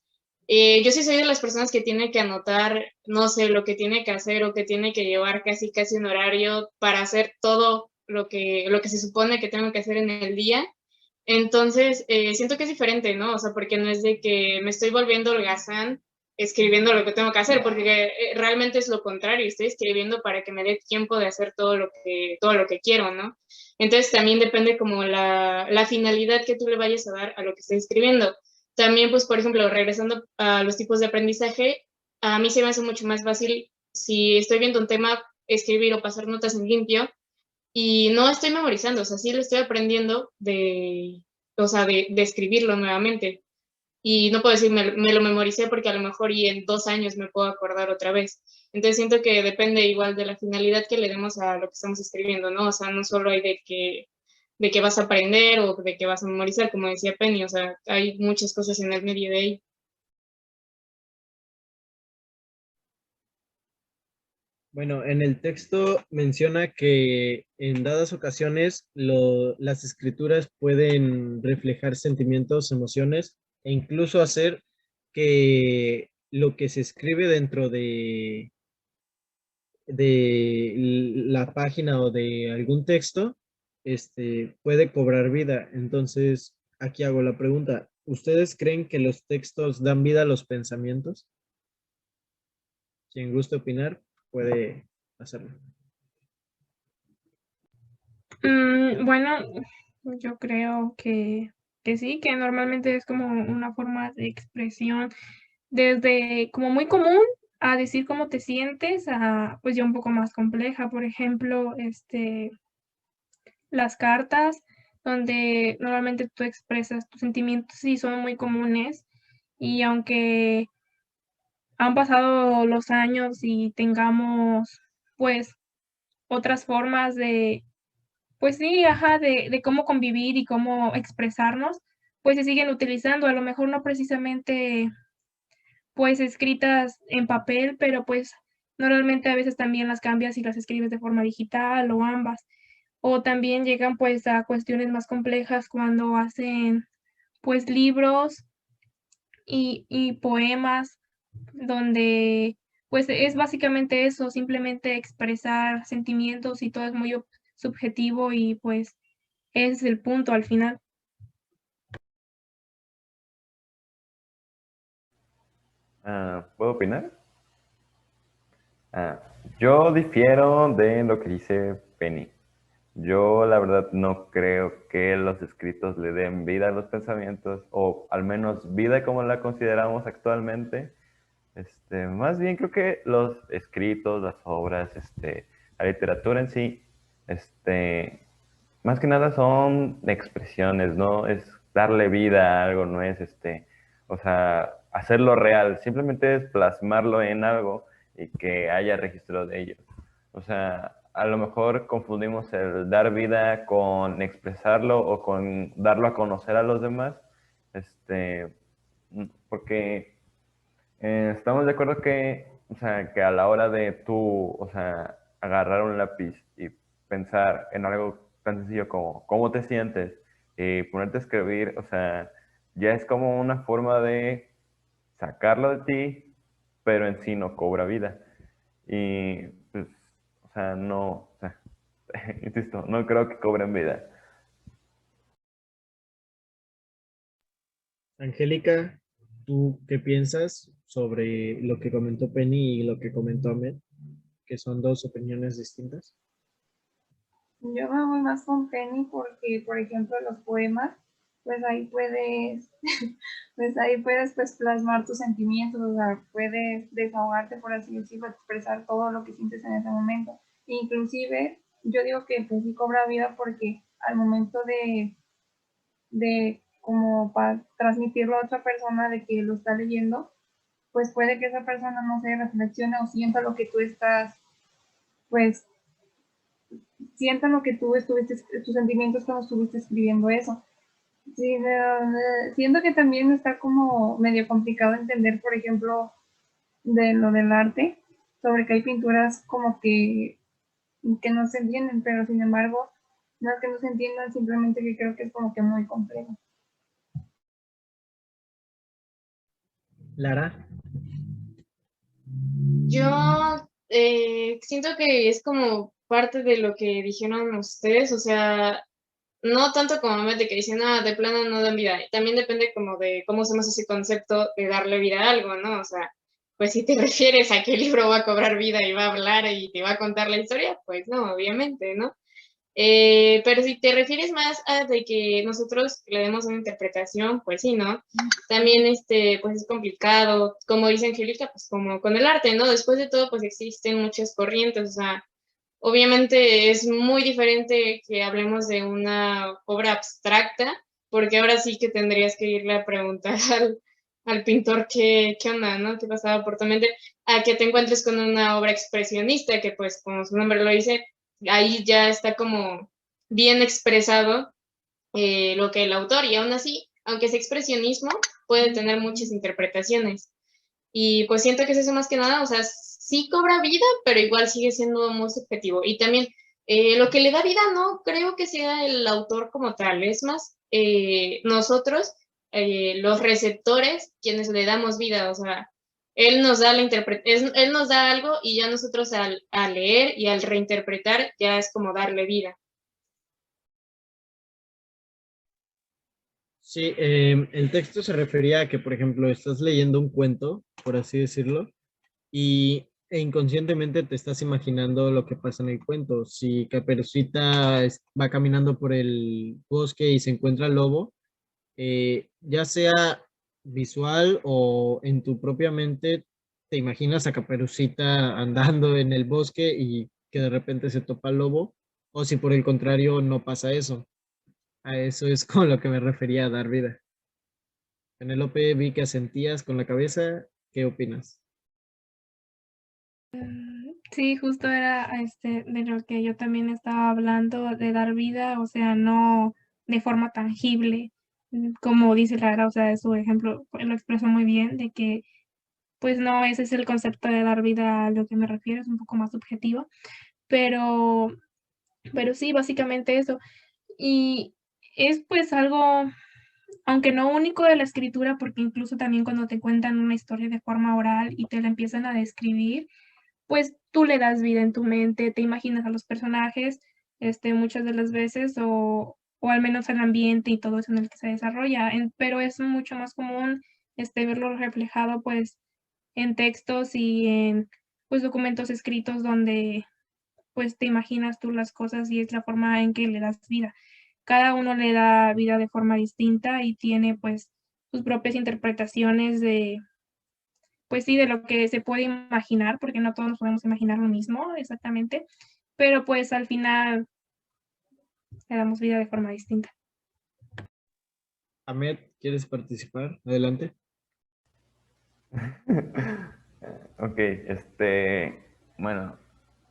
Yo sí soy de las personas que tiene que anotar, no sé, lo que tiene que hacer o que tiene que llevar casi un horario para hacer todo lo que se supone que tengo que hacer en el día. Entonces, siento que es diferente, ¿no? O sea, porque no es de que me estoy volviendo holgazán escribiendo lo que tengo que hacer, porque realmente es lo contrario, estoy escribiendo para que me dé tiempo de hacer todo lo que quiero, ¿no? Entonces también depende como la finalidad que tú le vayas a dar a lo que estés escribiendo. También, pues, por ejemplo, regresando a los tipos de aprendizaje, a mí se me hace mucho más fácil si estoy viendo un tema, escribir o pasar notas en limpio, y no estoy memorizando, o sea, sí lo estoy aprendiendo o sea, de escribirlo nuevamente. Y no puedo decir, me lo memoricé porque a lo mejor y en 2 años me puedo acordar otra vez. Entonces siento que depende igual de la finalidad que le demos a lo que estamos escribiendo, ¿no? O sea, no solo hay de que vas a aprender o de que vas a memorizar, como decía Penny, o sea, hay muchas cosas en el medio de ello. Bueno, en el texto menciona que en dadas ocasiones las escrituras pueden reflejar sentimientos, emociones e incluso hacer que lo que se escribe dentro de la página o de algún texto, puede cobrar vida. Entonces, aquí hago la pregunta, ¿ustedes creen que los textos dan vida a los pensamientos? Quien guste opinar puede hacerlo. Bueno, yo creo que sí, que normalmente es como una forma de expresión desde como muy común a decir cómo te sientes, a pues ya un poco más compleja. Por ejemplo, las cartas, donde normalmente tú expresas tus sentimientos, sí son muy comunes, y aunque han pasado los años y tengamos, pues, otras formas de, pues sí, ajá, de cómo convivir y cómo expresarnos, pues se siguen utilizando, a lo mejor no precisamente, pues, escritas en papel, pero, pues, normalmente a veces también las cambias y las escribes de forma digital o ambas. O también llegan, pues, a cuestiones más complejas cuando hacen, pues, libros y poemas donde, pues, es básicamente eso, simplemente expresar sentimientos y todo es muy subjetivo y, pues, ese es el punto al final. ¿Puedo opinar? Ah, yo difiero de lo que dice Penny. Yo la verdad no creo que los escritos le den vida a los pensamientos, o al menos vida como la consideramos actualmente. Más bien creo que los escritos, las obras, la literatura en sí, más que nada son expresiones, ¿no? Es darle vida a algo, no es o sea, hacerlo real, simplemente es plasmarlo en algo y que haya registro de ello. O sea, a lo mejor confundimos el dar vida con expresarlo o con darlo a conocer a los demás, porque estamos de acuerdo que, o sea, que a la hora de tú, o sea, agarrar un lápiz y pensar en algo tan sencillo como cómo te sientes y ponerte a escribir, o sea, ya es como una forma de sacarlo de ti, pero en sí no cobra vida. Y, pues, o sea, no, o sea, insisto, no creo que cobren vida. Angélica, ¿tú qué piensas sobre lo que comentó Penny y lo que comentó Ahmed? Que son dos opiniones distintas. Yo me voy más con Penny porque, por ejemplo, los poemas, pues ahí puedes, pues ahí puedes pues plasmar tus sentimientos, o sea, puedes desahogarte, por así decirlo, expresar todo lo que sientes en ese momento. Inclusive, yo digo que pues sí cobra vida porque al momento de como para transmitirlo a otra persona de que lo está leyendo, pues puede que esa persona no se reflexione o sienta lo que tú estás, pues sientan lo que tú estuviste, tus sentimientos cuando estuviste escribiendo eso. Sí, siento que también está como medio complicado entender, por ejemplo, de lo del arte, sobre que hay pinturas como que no se entienden, pero sin embargo, no es que no se entiendan, simplemente que creo que es como que muy complejo. Lara, Yo siento que es como parte de lo que dijeron ustedes, o sea, no tanto como de que dicen, ah, de plano no dan vida. También depende como de cómo usamos ese concepto de darle vida a algo, ¿no? O sea, pues si te refieres a que el libro va a cobrar vida y va a hablar y te va a contar la historia, pues no, obviamente, ¿no? Pero si te refieres más a de que nosotros le demos una interpretación, pues sí, ¿no? También, pues es complicado, como dice Angélica, pues como con el arte, ¿no? Después de todo, pues existen muchas corrientes, o sea, obviamente es muy diferente que hablemos de una obra abstracta, porque ahora sí que tendrías que irle a preguntar al pintor qué onda, ¿no? ¿Qué pasaba por tu mente? A que te encuentres con una obra expresionista, que pues como su nombre lo dice, ahí ya está como bien expresado lo que el autor, y aún así, aunque es expresionismo, puede tener muchas interpretaciones. Y pues siento que es eso más que nada, o sea, sí cobra vida, pero igual sigue siendo muy subjetivo. Y también lo que le da vida no creo que sea el autor como tal, es más nosotros, los receptores, quienes le damos vida, o sea, él nos da él nos da algo y ya nosotros al leer y al reinterpretar ya es como darle vida. Sí, el texto se refería a que, por ejemplo, estás leyendo un cuento, por así decirlo, e inconscientemente te estás imaginando lo que pasa en el cuento. Si Caperucita va caminando por el bosque y se encuentra el lobo, ya sea visual o en tu propia mente, te imaginas a Caperucita andando en el bosque y que de repente se topa el lobo, o si por el contrario no pasa eso. A eso es con lo que me refería a dar vida. Penélope, vi que asentías con la cabeza. ¿Qué opinas? Sí, justo era de lo que yo también estaba hablando, de dar vida, o sea, no de forma tangible, como dice Lara, o sea, su ejemplo lo expresó muy bien, de que pues no, ese es el concepto de dar vida a lo que me refiero, es un poco más subjetivo, pero, pero sí, básicamente eso. Y es pues algo, aunque no único de la escritura, porque incluso también cuando te cuentan una historia de forma oral y te la empiezan a describir, pues tú le das vida en tu mente, te imaginas a los personajes, muchas de las veces, o al menos el ambiente y todo eso en el que se desarrolla, pero es mucho más común, verlo reflejado, pues, en textos y en, pues, documentos escritos donde, pues, te imaginas tú las cosas y es la forma en que le das vida. Cada uno le da vida de forma distinta y tiene, pues, sus propias interpretaciones de, pues sí, de lo que se puede imaginar, porque no todos nos podemos imaginar lo mismo exactamente, pero, pues, al final le damos vida de forma distinta. Ahmed, ¿quieres participar? Adelante. Ok, bueno,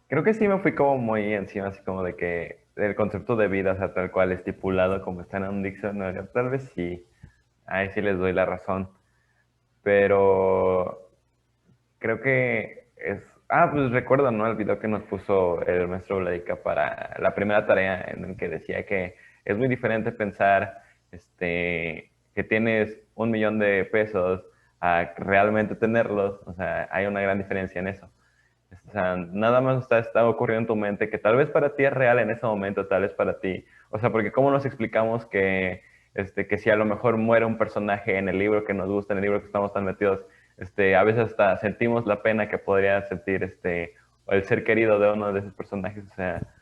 creo que sí me fui como muy encima, así como de que el concepto de vida, o sea, tal cual estipulado como está en un diccionario, tal vez sí, ahí sí les doy la razón, pero creo que es... Ah, pues recuerdo, ¿no? El video que nos puso el maestro Leica para la primera tarea en el que decía que es muy diferente pensar que tienes 1 millón de pesos a realmente tenerlos. O sea, hay una gran diferencia en eso. O sea, nada más está ocurriendo en tu mente que tal vez para ti es real en ese momento, tal vez para ti. O sea, porque ¿cómo nos explicamos que si a lo mejor muere un personaje en el libro que nos gusta, en el libro que estamos tan metidos, a veces hasta sentimos la pena que podría sentir el ser querido de uno de esos personajes? O sea,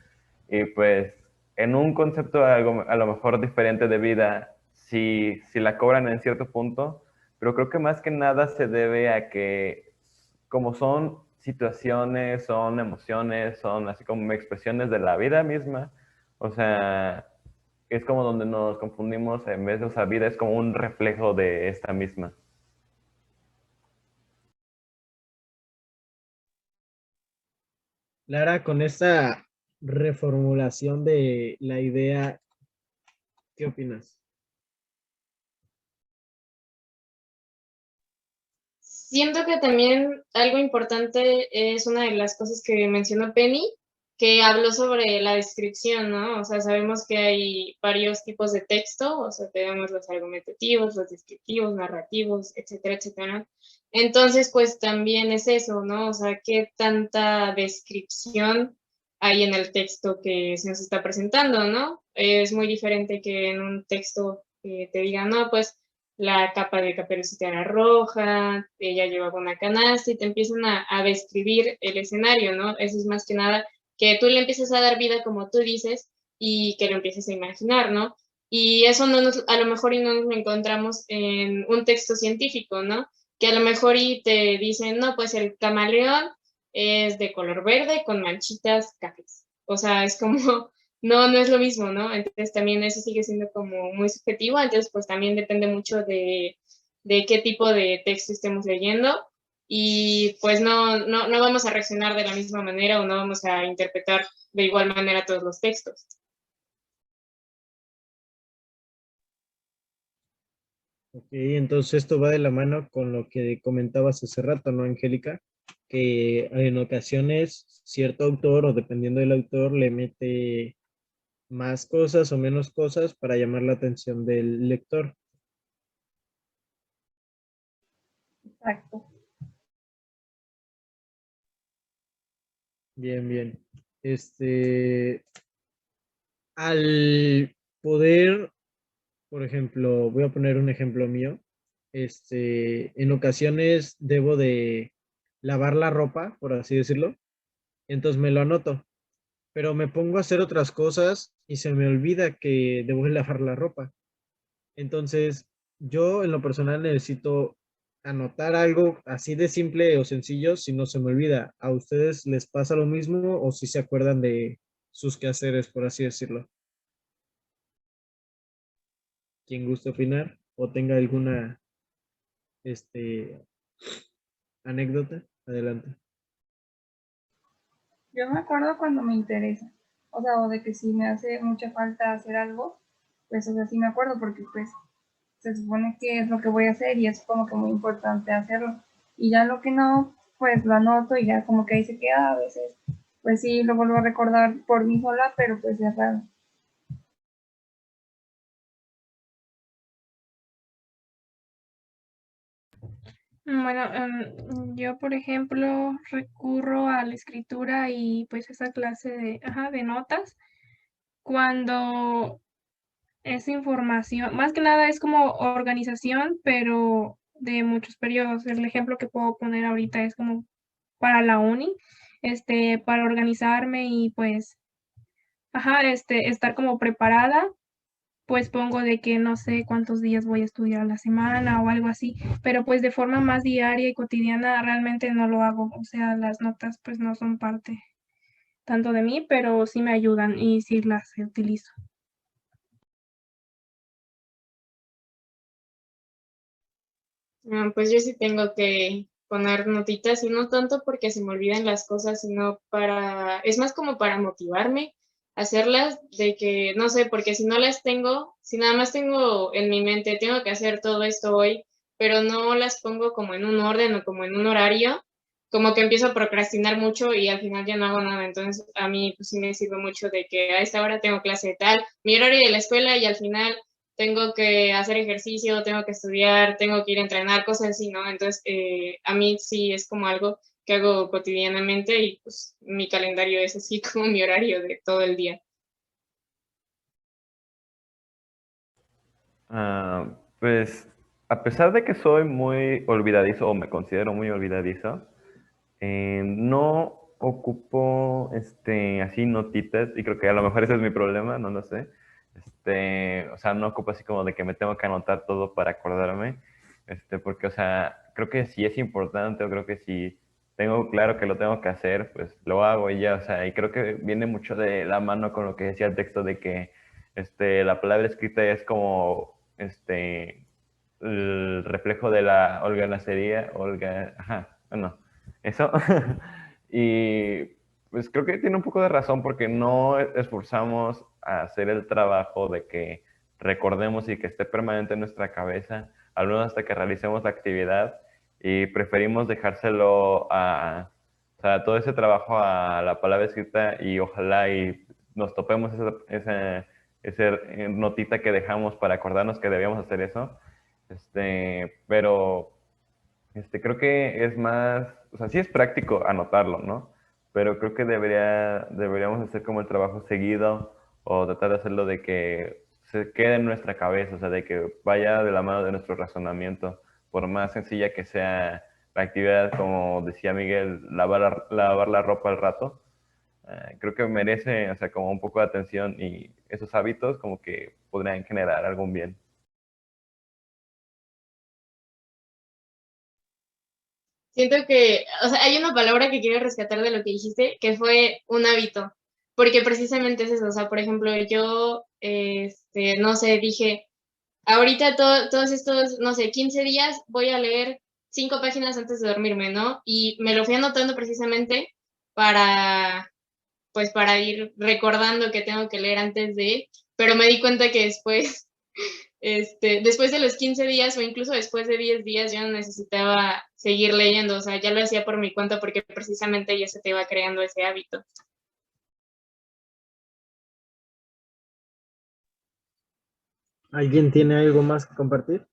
y pues en un concepto algo, a lo mejor diferente de vida, si la cobran en cierto punto, pero creo que más que nada se debe a que como son situaciones, son emociones, son así como expresiones de la vida misma, o sea, es como donde nos confundimos, en vez de, o sea, vida es como un reflejo de esta misma. Lara, con esta reformulación de la idea, ¿qué opinas? Siento que también algo importante es una de las cosas que mencionó Penny, que habló sobre la descripción, ¿no? O sea, sabemos que hay varios tipos de texto, o sea, tenemos los argumentativos, los descriptivos, narrativos, etcétera, etcétera. Entonces, pues también es eso, ¿no? O sea, qué tanta descripción hay en el texto que se nos está presentando, ¿no? Es muy diferente que en un texto que te diga, no, pues la capa de Caperucita era roja, ella llevaba una canasta y te empiezan a describir el escenario, ¿no? Eso es más que nada que tú le empieces a dar vida, como tú dices, y que lo empieces a imaginar, ¿no? Y eso a lo mejor y no nos lo encontramos en un texto científico, ¿no? Que a lo mejor y te dicen, no, pues el camaleón es de color verde con manchitas cafés. O sea, es como, no es lo mismo, ¿no? Entonces también eso sigue siendo como muy subjetivo, entonces pues también depende mucho de qué tipo de texto estemos leyendo y pues no vamos a reaccionar de la misma manera o no vamos a interpretar de igual manera todos los textos. Ok, entonces esto va de la mano con lo que comentabas hace rato, ¿no, Angélica? que en ocasiones cierto autor o dependiendo del autor le mete más cosas o menos cosas para llamar la atención del lector. Exacto. Bien, bien. Al poder, por ejemplo, voy a poner un ejemplo mío. En ocasiones debo de lavar la ropa, por así decirlo, entonces me lo anoto, pero me pongo a hacer otras cosas y se me olvida que debo de lavar la ropa. Entonces, yo en lo personal necesito anotar algo así de simple o sencillo si no se me olvida. ¿A ustedes les pasa lo mismo o si se acuerdan de sus quehaceres, por así decirlo? ¿Quién gusta opinar o tenga alguna este, anécdota? Adelante. Yo me acuerdo cuando me interesa, o sea, o de que si me hace mucha falta hacer algo, pues, o sea, sí me acuerdo porque pues se supone que es lo que voy a hacer y es como que muy importante hacerlo. Y ya lo que no, pues lo anoto y ya como que ahí se queda a veces. Pues sí, lo vuelvo a recordar por mí sola, pero pues es raro. Bueno, yo, por ejemplo, recurro a la escritura y pues esa clase de notas cuando es información, más que nada es como organización, pero de muchos periodos. El ejemplo que puedo poner ahorita es como para la uni, para organizarme y pues, estar como preparada, pues pongo de que no sé cuántos días voy a estudiar a la semana o algo así, pero pues de forma más diaria y cotidiana realmente no lo hago. O sea, las notas pues no son parte tanto de mí, pero sí me ayudan y sí las utilizo. Pues yo sí tengo que poner notitas y no tanto porque se me olviden las cosas, sino es más como para motivarme a hacerlas, de que, no sé, porque si no las tengo, si nada más tengo en mi mente, tengo que hacer todo esto hoy, pero no las pongo como en un orden o como en un horario, como que empiezo a procrastinar mucho y al final ya no hago nada. Entonces a mí pues sí me sirve mucho de que a esta hora tengo clase de tal, mi horario de la escuela y al final tengo que hacer ejercicio, tengo que estudiar, tengo que ir a entrenar, cosas así, ¿no? Entonces, a mí sí es como algo que hago cotidianamente y pues mi calendario es así como mi horario de todo el día. Pues a pesar de que soy muy olvidadizo o me considero muy olvidadizo, no ocupo así notitas y creo que a lo mejor ese es mi problema, no lo sé. O sea, no ocupo así como de que me tengo que anotar todo para acordarme, porque, o sea, creo que si es importante o creo que si tengo claro que lo tengo que hacer, pues lo hago y ya, o sea, y creo que viene mucho de la mano con lo que decía el texto de que la palabra escrita es como el reflejo de la holganacería, ajá, bueno, eso. Y pues creo que tiene un poco de razón porque no esforzamos a hacer el trabajo de que recordemos y que esté permanente en nuestra cabeza, al menos hasta que realicemos la actividad, y preferimos dejárselo o sea, todo ese trabajo a la palabra escrita y ojalá y nos topemos esa notita que dejamos para acordarnos que debíamos hacer eso. Pero creo que es más, o sea, sí es práctico anotarlo, ¿no? Pero creo que deberíamos hacer como el trabajo seguido o tratar de hacerlo de que se quede en nuestra cabeza, o sea, de que vaya de la mano de nuestro razonamiento, por más sencilla que sea la actividad, como decía Miguel, lavar la ropa al rato. Creo que merece, o sea, como un poco de atención y esos hábitos como que podrían generar algún bien. Siento que, o sea, hay una palabra que quiero rescatar de lo que dijiste, que fue un hábito, porque precisamente es eso, o sea, por ejemplo, yo, no sé, dije, ahorita todos estos, no sé, 15 días voy a leer 5 páginas antes de dormirme, ¿no? Y me lo fui anotando precisamente para, pues, para ir recordando que tengo que leer antes de, pero me di cuenta que después después de los 15 días o incluso después de 10 días yo no necesitaba seguir leyendo, o sea, ya lo hacía por mi cuenta porque precisamente ya se te va creando ese hábito. ¿Alguien tiene algo más que compartir?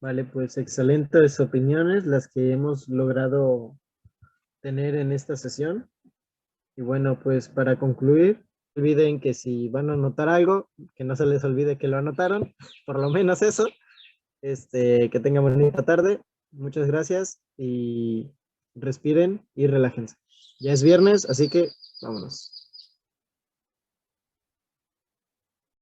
Vale, pues excelentes opiniones las que hemos logrado tener en esta sesión. Y bueno, pues para concluir, no olviden que si van a anotar algo, que no se les olvide que lo anotaron, por lo menos eso. Que tengan bonita tarde. Muchas gracias y respiren y relájense. Ya es viernes, así que vámonos.